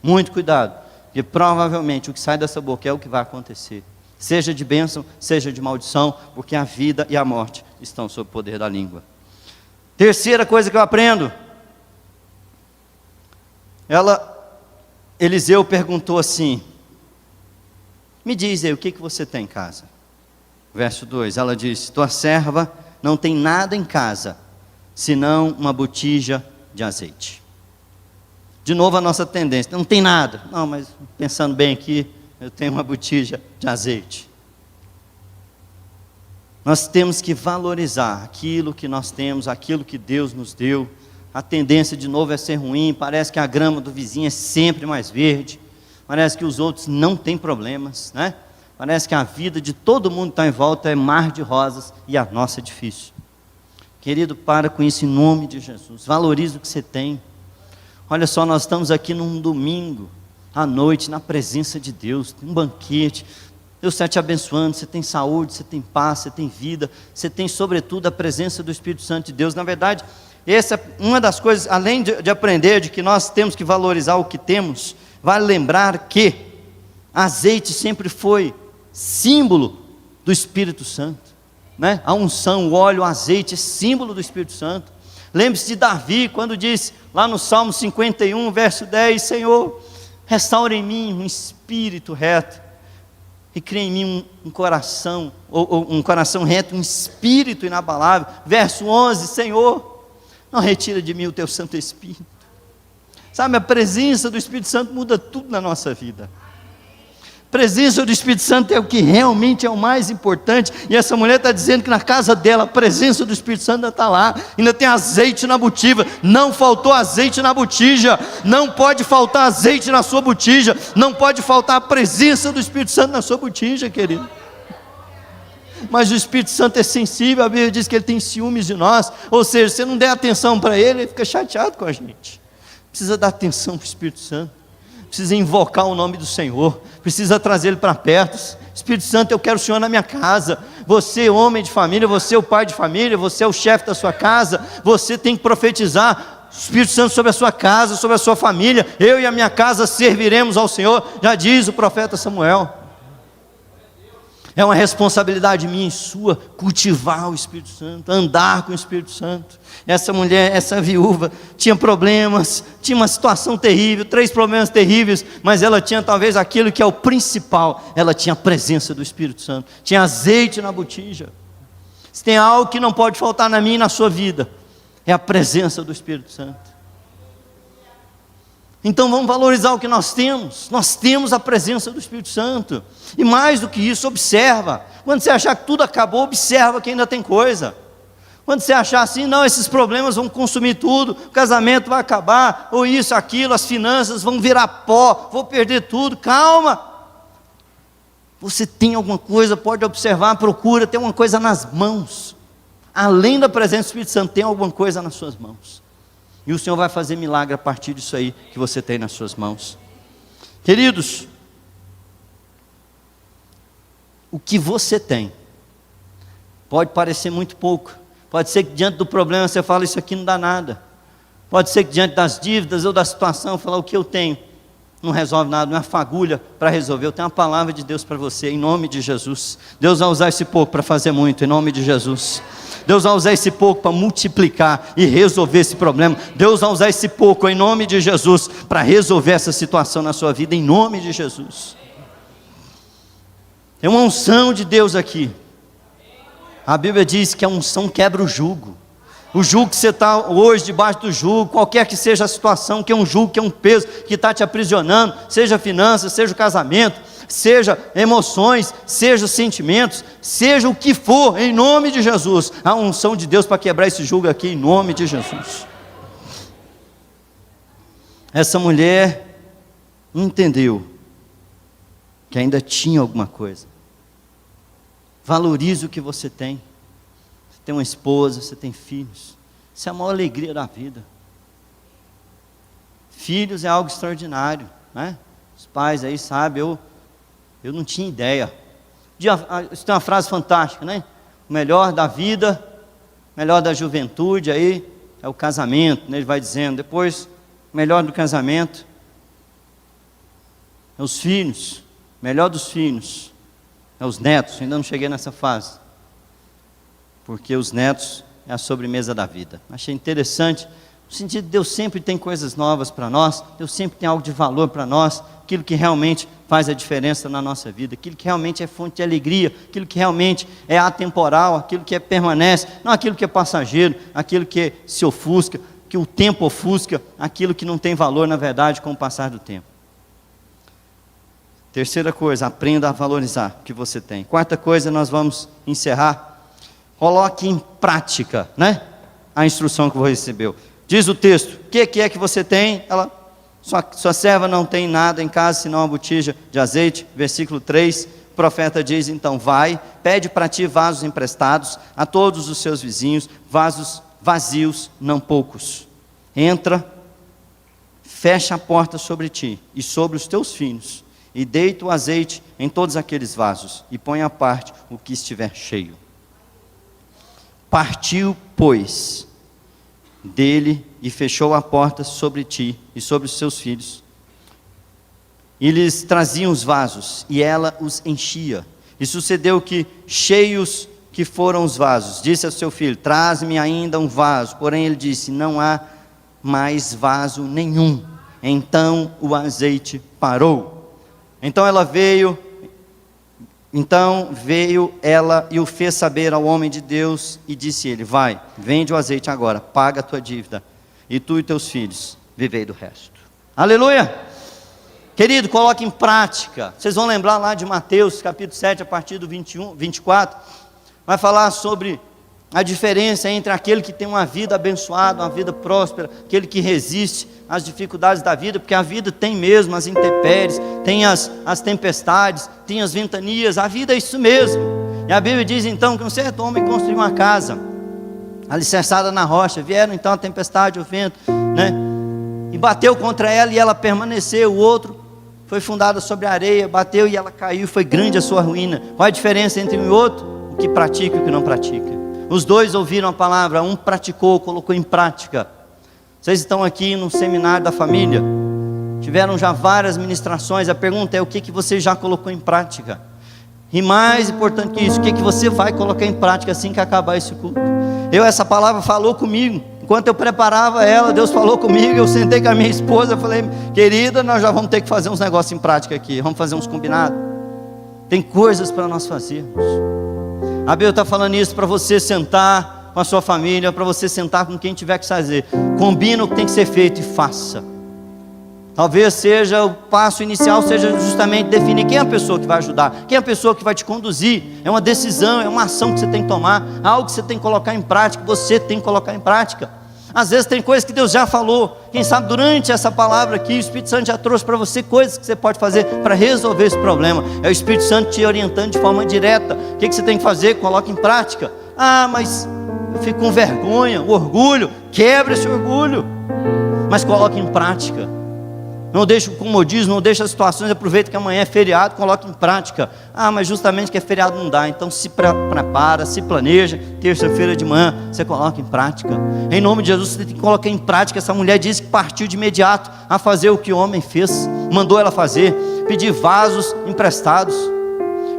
Muito cuidado, porque provavelmente o que sai dessa boca é o que vai acontecer. Seja de bênção, seja de maldição, porque a vida e a morte estão sob o poder da língua. Terceira coisa que eu aprendo. Eliseu perguntou assim, me diz aí, o que você tem em casa? Verso 2, ela disse, tua serva não tem nada em casa, senão uma botija de azeite. De novo a nossa tendência, não tem nada. Não, mas pensando bem aqui, eu tenho uma botija de azeite. Nós temos que valorizar aquilo que nós temos, aquilo que Deus nos deu. A tendência de novo é ser ruim, parece que a grama do vizinho é sempre mais verde, parece que os outros não têm problemas, né? Parece que a vida de todo mundo que está em volta é mar de rosas e a nossa é difícil. Querido, para com isso em nome de Jesus, valorize o que você tem. Olha só, nós estamos aqui num domingo, à noite, na presença de Deus, um banquete, Deus está te abençoando, você tem saúde, você tem paz, você tem vida, você tem sobretudo a presença do Espírito Santo de Deus. Na verdade, essa é uma das coisas, além de aprender de que nós temos que valorizar o que temos, vale lembrar que azeite sempre foi símbolo do Espírito Santo, né? A unção, o óleo, o azeite é símbolo do Espírito Santo. Lembre-se de Davi, quando disse, lá no Salmo 51, verso 10, Senhor, restaura em mim um espírito reto, e cria em mim um coração, um coração reto, um espírito inabalável. Verso 11, Senhor, não retira de mim o teu Santo Espírito. Sabe, a presença do Espírito Santo muda tudo na nossa vida. A presença do Espírito Santo é o que realmente é o mais importante. E essa mulher está dizendo que na casa dela a presença do Espírito Santo ainda está lá. Ainda tem azeite na botija. Não faltou azeite na botija. Não pode faltar azeite na sua botija. Não pode faltar a presença do Espírito Santo na sua botija, querido. Mas o Espírito Santo é sensível, a Bíblia diz que ele tem ciúmes de nós, ou seja, se você não der atenção para ele, ele fica chateado com a gente. Precisa dar atenção para o Espírito Santo, precisa invocar o nome do Senhor, precisa trazer ele para perto. Espírito Santo, eu quero o Senhor na minha casa. Você, homem de família, você é o pai de família, você é o chefe da sua casa, você tem que profetizar o Espírito Santo sobre a sua casa, sobre a sua família. Eu e a minha casa serviremos ao Senhor, já diz o profeta Samuel. É uma responsabilidade minha e sua cultivar o Espírito Santo, andar com o Espírito Santo. Essa mulher, essa viúva, tinha problemas, tinha uma situação terrível, 3 problemas terríveis, mas ela tinha talvez aquilo que é o principal, ela tinha a presença do Espírito Santo, tinha azeite na botija. Se tem algo que não pode faltar na minha e na sua vida, é a presença do Espírito Santo. Então vamos valorizar o que nós temos a presença do Espírito Santo, e mais do que isso, observa, quando você achar que tudo acabou, observa que ainda tem coisa. Quando você achar assim, não, esses problemas vão consumir tudo, o casamento vai acabar, ou isso, aquilo, as finanças vão virar pó, vou perder tudo, calma, você tem alguma coisa, pode observar, procura, tem uma coisa nas mãos, além da presença do Espírito Santo, tem alguma coisa nas suas mãos, e o Senhor vai fazer milagre a partir disso aí, que você tem nas suas mãos. Queridos, o que você tem, pode parecer muito pouco, pode ser que diante do problema você fala, isso aqui não dá nada, pode ser que diante das dívidas ou da situação, falar, o que eu tenho, não resolve nada, não é fagulha para resolver, eu tenho uma palavra de Deus para você, em nome de Jesus. Deus vai usar esse pouco para fazer muito, em nome de Jesus. Deus vai usar esse pouco para multiplicar e resolver esse problema. Deus vai usar esse pouco em nome de Jesus para resolver essa situação na sua vida, em nome de Jesus. Tem uma unção de Deus aqui. A Bíblia diz que a unção quebra o jugo. O jugo que você está hoje debaixo do jugo, qualquer que seja a situação, que é um jugo, que é um peso, que está te aprisionando, seja finanças, seja o casamento, seja emoções, seja sentimentos, seja o que for, em nome de Jesus, a unção de Deus para quebrar esse jugo aqui, em nome de Jesus. Essa mulher entendeu que ainda tinha alguma coisa. Valorize o que você tem. Você tem uma esposa, você tem filhos, isso é a maior alegria da vida. Filhos é algo extraordinário, né? Os pais aí sabem, eu não tinha ideia. Isso tem uma frase fantástica, né? O melhor da vida, o melhor da juventude aí é o casamento, né? Ele vai dizendo, depois, o melhor do casamento é os filhos, o melhor dos filhos é os netos. Ainda não cheguei nessa fase, porque os netos é a sobremesa da vida. Achei interessante, no sentido de Deus sempre tem coisas novas para nós, Deus sempre tem algo de valor para nós, aquilo que realmente faz a diferença na nossa vida, aquilo que realmente é fonte de alegria, aquilo que realmente é atemporal, aquilo que permanece, não aquilo que é passageiro, aquilo que se ofusca, que o tempo ofusca, aquilo que não tem valor na verdade com o passar do tempo. Terceira coisa, aprenda a valorizar o que você tem. Quarta coisa, nós vamos encerrar. Coloque em prática, né? A instrução que você recebeu. Diz o texto, o que é que você tem? Sua serva não tem nada em casa, senão uma botija de azeite. Versículo 3, o profeta diz, então vai, pede para ti vasos emprestados a todos os seus vizinhos, vasos vazios, não poucos. Entra, fecha a porta sobre ti e sobre os teus filhos, e deita o azeite em todos aqueles vasos, e põe à parte o que estiver cheio. Partiu, pois, dele e fechou a porta sobre ti e sobre os seus filhos. E lhes traziam os vasos, e ela os enchia. E sucedeu que, cheios que foram os vasos, disse ao seu filho, traz-me ainda um vaso. Porém ele disse, não há mais vaso nenhum. Então o azeite parou. Então veio ela e o fez saber ao homem de Deus, e disse ele, vai, vende o azeite agora, paga a tua dívida, e tu e teus filhos vivei do resto. Aleluia! Querido, coloque em prática. Vocês vão lembrar lá de Mateus capítulo 7, a partir do 24, vai falar sobre a diferença entre aquele que tem uma vida abençoada, uma vida próspera, aquele que resiste às dificuldades da vida, porque a vida tem mesmo as intempéries, tem as tempestades, tem as ventanias, a vida é isso mesmo. E a Bíblia diz então que um certo homem construiu uma casa alicerçada na rocha, vieram então a tempestade, o vento, né? E bateu contra ela e ela permaneceu. O outro foi fundado sobre a areia, bateu e ela caiu, foi grande a sua ruína. Qual a diferença entre um e outro? O que pratica e o que não pratica. Os dois ouviram a palavra, um praticou, colocou em prática. Vocês estão aqui no seminário da família, tiveram já várias ministrações, a pergunta é o que você já colocou em prática? E mais importante que isso, o que você vai colocar em prática assim que acabar esse culto? Essa palavra falou comigo. Enquanto eu preparava ela, Deus falou comigo. Eu sentei com a minha esposa, falei: querida, nós já vamos ter que fazer uns negócios em prática aqui. Vamos fazer uns combinados. Tem coisas para nós fazermos. A Bíblia está falando isso para você sentar com a sua família, para você sentar com quem tiver que fazer. Combina o que tem que ser feito e faça. Talvez seja o passo inicial, seja justamente definir quem é a pessoa que vai ajudar, quem é a pessoa que vai te conduzir. É uma decisão, é uma ação que você tem que tomar, algo que você tem que colocar em prática, você tem que colocar em prática. Às vezes tem coisas que Deus já falou, quem sabe durante essa palavra aqui, o Espírito Santo já trouxe para você coisas que você pode fazer para resolver esse problema. É o Espírito Santo te orientando de forma direta. O que você tem que fazer? Coloque em prática. Ah, mas eu fico com vergonha, orgulho. Quebra esse orgulho, mas coloque em prática. Não deixe o comodismo, não deixe as situações. Aproveita que amanhã é feriado, coloque em prática. Ah, mas justamente que é feriado não dá. Então se prepara, se planeja. Terça-feira de manhã você coloca em prática. Em nome de Jesus, você tem que colocar em prática. Essa mulher disse que partiu de imediato a fazer o que o homem fez. Mandou ela fazer, pedir vasos emprestados.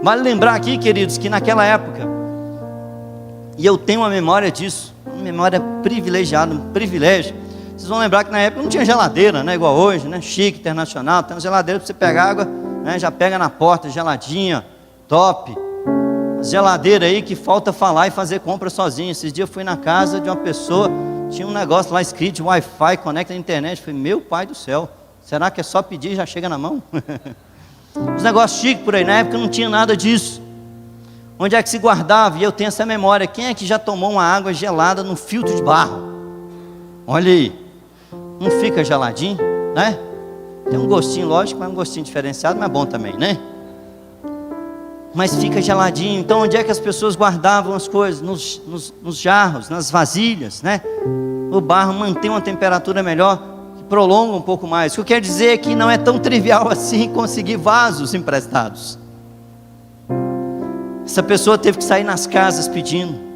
Vale lembrar aqui, queridos, que naquela época, e eu tenho uma memória disso, uma memória privilegiada, um privilégio. Vocês vão lembrar que na época não tinha geladeira, né, igual hoje, né, chique, internacional. Tem uma geladeira para você pegar água, né, já pega na porta, geladinha, top. Geladeira aí que falta falar e fazer compra sozinho. Esses dias eu fui na casa de uma pessoa, tinha um negócio lá escrito de Wi-Fi, conecta na internet. Eu falei: meu pai do céu, será que é só pedir e já chega na mão? Os negócios chiques por aí, na época não tinha nada disso. Onde é que se guardava? E eu tenho essa memória. Quem é que já tomou uma água gelada num filtro de barro? Olha aí. Não fica geladinho, né? Tem um gostinho, lógico, mas um gostinho diferenciado, mas é bom também, né? Mas fica geladinho. Então onde é que as pessoas guardavam as coisas? Nos jarros, nas vasilhas, né? O barro mantém uma temperatura melhor, que prolonga um pouco mais. O que eu quero dizer é que não é tão trivial assim conseguir vasos emprestados. Essa pessoa teve que sair nas casas pedindo.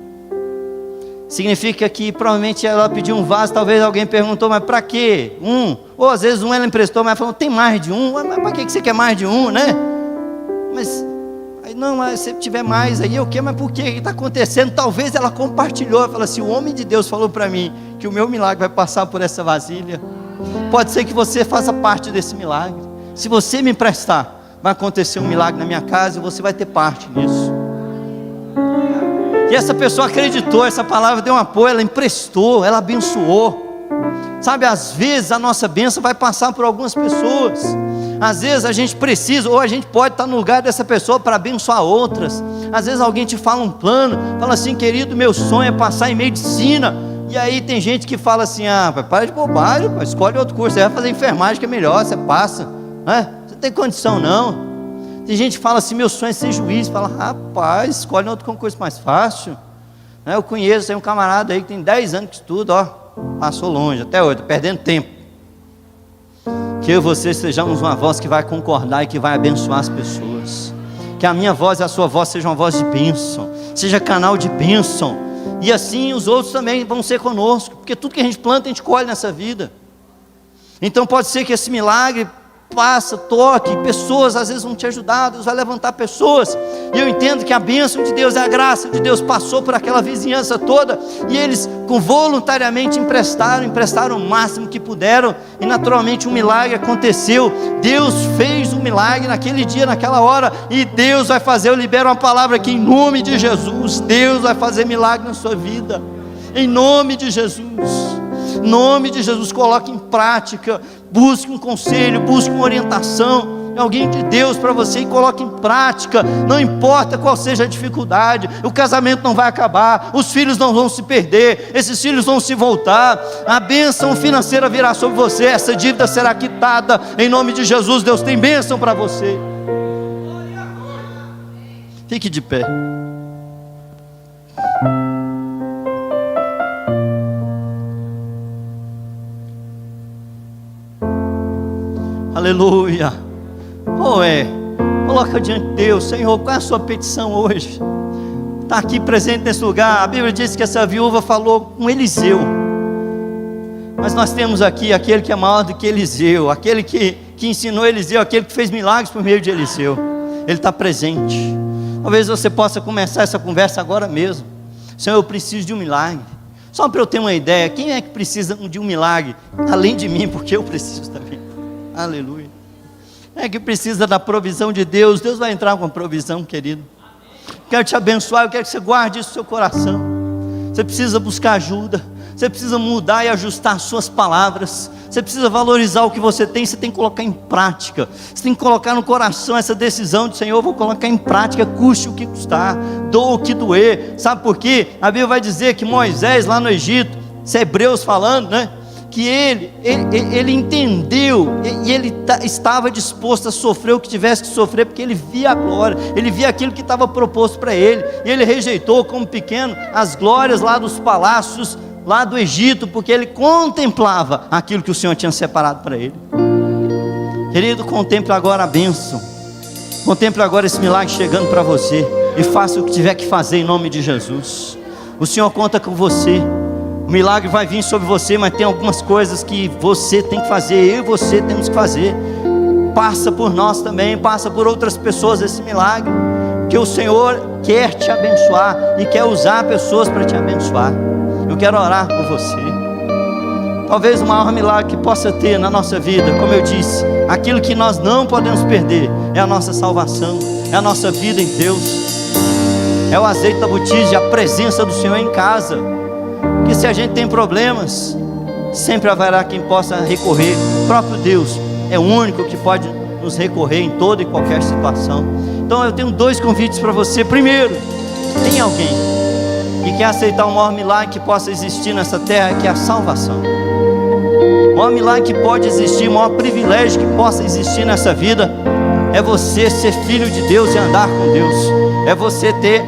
Significa que provavelmente ela pediu um vaso. Talvez alguém perguntou: mas para quê? Ou às vezes ela emprestou, mas falou: tem mais de um. Mas para que você quer mais de um, né? Mas aí, não, mas se tiver mais aí, o quê? Mas por quê? O que está acontecendo? Talvez ela compartilhou, ela falou assim: o homem de Deus falou para mim que o meu milagre vai passar por essa vasilha. Pode ser que você faça parte desse milagre. Se você me emprestar, vai acontecer um milagre na minha casa e você vai ter parte nisso. E essa pessoa acreditou, essa palavra deu um apoio, ela emprestou, ela abençoou. Sabe, às vezes a nossa bênção vai passar por algumas pessoas. Às vezes a gente precisa, ou a gente pode estar no lugar dessa pessoa para abençoar outras. Às vezes alguém te fala um plano, fala assim: querido, meu sonho é passar em medicina. E aí tem gente que fala assim: ah, para de bobagem, escolhe outro curso, você vai fazer enfermagem que é melhor, você passa, né? Você não tem condição não. Tem gente que fala assim: meu sonho é ser juiz. Fala: rapaz, escolhe outro concurso mais fácil. Eu conheço, tem um camarada aí que tem 10 anos que estuda, ó, passou longe, até hoje, perdendo tempo. Que eu e você sejamos uma voz que vai concordar e que vai abençoar as pessoas. Que a minha voz e a sua voz seja uma voz de bênção, seja canal de bênção. E assim os outros também vão ser conosco, porque tudo que a gente planta, a gente colhe nessa vida. Então pode ser que esse milagre passa, toque, pessoas às vezes vão te ajudar, Deus vai levantar pessoas. E eu entendo que a bênção de Deus, a graça de Deus passou por aquela vizinhança toda, e eles voluntariamente emprestaram o máximo que puderam, e naturalmente um milagre aconteceu. Deus fez um milagre naquele dia, naquela hora, e Deus vai fazer. Eu libero uma palavra aqui em nome de Jesus. Deus vai fazer milagre na sua vida, em nome de Jesus. Em nome de Jesus, coloque em prática, busque um conselho, busque uma orientação, alguém de Deus para você, e coloque em prática. Não importa qual seja a dificuldade, o casamento não vai acabar, os filhos não vão se perder, esses filhos vão se voltar, a bênção financeira virá sobre você, essa dívida será quitada, em nome de Jesus. Deus tem bênção para você. Fique de pé. Aleluia. Coloca diante de Deus: Senhor, qual é a sua petição hoje? Está aqui presente nesse lugar. A Bíblia diz que essa viúva falou com Eliseu, mas nós temos aqui aquele que é maior do que Eliseu, aquele que ensinou Eliseu, aquele que fez milagres por meio de Eliseu. Ele está presente. Talvez você possa começar essa conversa agora mesmo. Senhor, eu preciso de um milagre. Só para eu ter uma ideia, quem é que precisa de um milagre? Além de mim, porque eu preciso também. Aleluia. Quem é que precisa da provisão de Deus? Deus vai entrar com a provisão, querido. Quero te abençoar, eu quero que você guarde isso no seu coração. Você precisa buscar ajuda. Você precisa mudar e ajustar suas palavras. Você precisa valorizar o que você tem. Você tem que colocar em prática. Você tem que colocar no coração essa decisão de Senhor, eu vou colocar em prática, custe o que custar, doa o que doer. Sabe por quê? A Bíblia vai dizer que Moisés lá no Egito, isso é Hebreus falando, né? Que ele entendeu e ele estava disposto a sofrer o que tivesse que sofrer, porque ele via a glória, ele via aquilo que estava proposto para ele, e ele rejeitou como pequeno as glórias lá dos palácios, lá do Egito, porque ele contemplava aquilo que o Senhor tinha separado para ele. Querido, contemple agora a bênção, contemple agora esse milagre chegando para você, e faça o que tiver que fazer em nome de Jesus. O Senhor conta com você. O milagre vai vir sobre você, mas tem algumas coisas que você tem que fazer, eu e você temos que fazer. Passa por nós também, passa por outras pessoas esse milagre, que o Senhor quer te abençoar e quer usar pessoas para te abençoar. Eu quero orar por você. Talvez o maior milagre que possa ter na nossa vida, como eu disse, aquilo que nós não podemos perder é a nossa salvação, é a nossa vida em Deus, é o azeite da botija, a presença do Senhor em casa. Que se a gente tem problemas, sempre haverá quem possa recorrer. O próprio Deus é o único que pode nos recorrer em toda e qualquer situação. Então eu tenho 2 convites para você. Primeiro, tem alguém que quer aceitar o maior milagre que possa existir nessa terra, que é a salvação. O maior milagre que pode existir, o maior privilégio que possa existir nessa vida, é você ser filho de Deus e andar com Deus. É você ter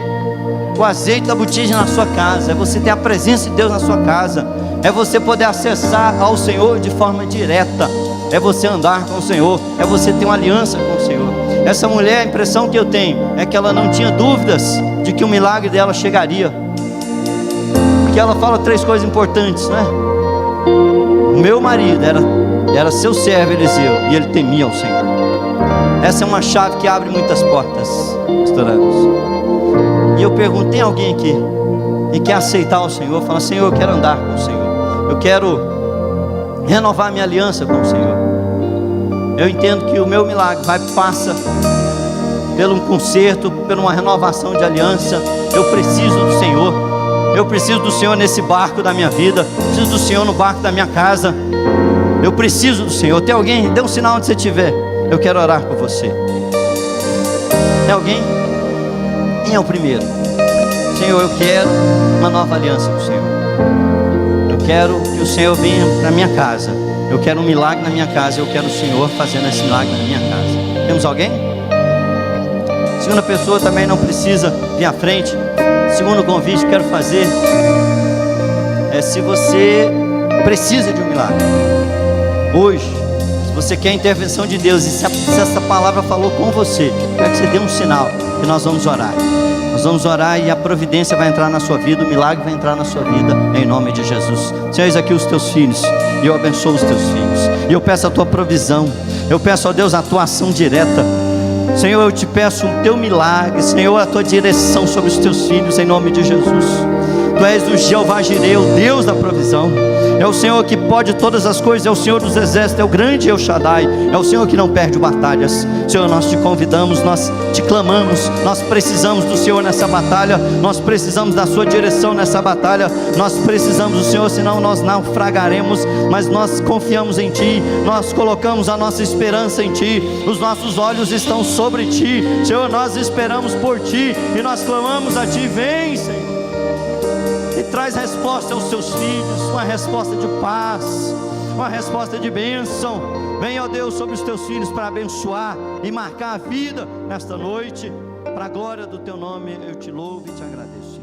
o azeite da botija na sua casa, é você ter a presença de Deus na sua casa, é você poder acessar ao Senhor de forma direta, é você andar com o Senhor, é você ter uma aliança com o Senhor. Essa mulher, a impressão que eu tenho é que ela não tinha dúvidas de que o milagre dela chegaria, porque ela fala 3 coisas importantes, né? O meu marido era seu servo Eliseu, e ele temia ao Senhor. Essa é uma chave que abre muitas portas, estouramos. E eu pergunto, tem alguém aqui e quer aceitar o Senhor? Fala, Senhor, eu quero andar com o Senhor, eu quero renovar minha aliança com o Senhor. Eu entendo que o meu milagre passa pelo um conserto, por uma renovação de aliança. Eu preciso do Senhor, eu preciso do Senhor nesse barco da minha vida, preciso do Senhor no barco da minha casa. Eu preciso do Senhor. Tem alguém? Dê um sinal onde você estiver, eu quero orar por você. Tem alguém? Quem é o primeiro? Senhor, eu quero uma nova aliança com o Senhor. Eu quero que o Senhor venha para minha casa. Eu quero um milagre na minha casa. Eu quero o Senhor fazendo esse milagre na minha casa. Temos alguém? Segunda pessoa também não precisa vir à frente. Segundo convite que quero fazer é, se você precisa de um milagre hoje, se você quer a intervenção de Deus, e se essa palavra falou com você, quero que você dê um sinal, que nós vamos orar. Nós vamos orar e a providência vai entrar na sua vida, o milagre vai entrar na sua vida, em nome de Jesus. Senhor, eis aqui os teus filhos, e eu abençoo os teus filhos, e eu peço a tua provisão, eu peço a Deus a tua ação direta. Senhor, eu te peço o teu milagre, Senhor, a tua direção sobre os teus filhos, em nome de Jesus. Tu és o Jeová Jireh, o Deus da provisão. É o Senhor que pode todas as coisas, é o Senhor dos exércitos, é o grande El Shaddai, é o Senhor que não perde batalhas. Senhor, nós te convidamos, nós te clamamos, nós precisamos do Senhor nessa batalha, nós precisamos da sua direção nessa batalha, nós precisamos do Senhor, senão nós naufragaremos, mas nós confiamos em Ti, nós colocamos a nossa esperança em Ti, os nossos olhos estão sobre Ti, Senhor, nós esperamos por Ti, e nós clamamos a Ti, vem, Senhor. E traz resposta aos seus filhos, uma resposta de paz, uma resposta de bênção. Venha, ó Deus, sobre os teus filhos para abençoar e marcar a vida nesta noite. Para a glória do teu nome, eu te louvo e te agradeço.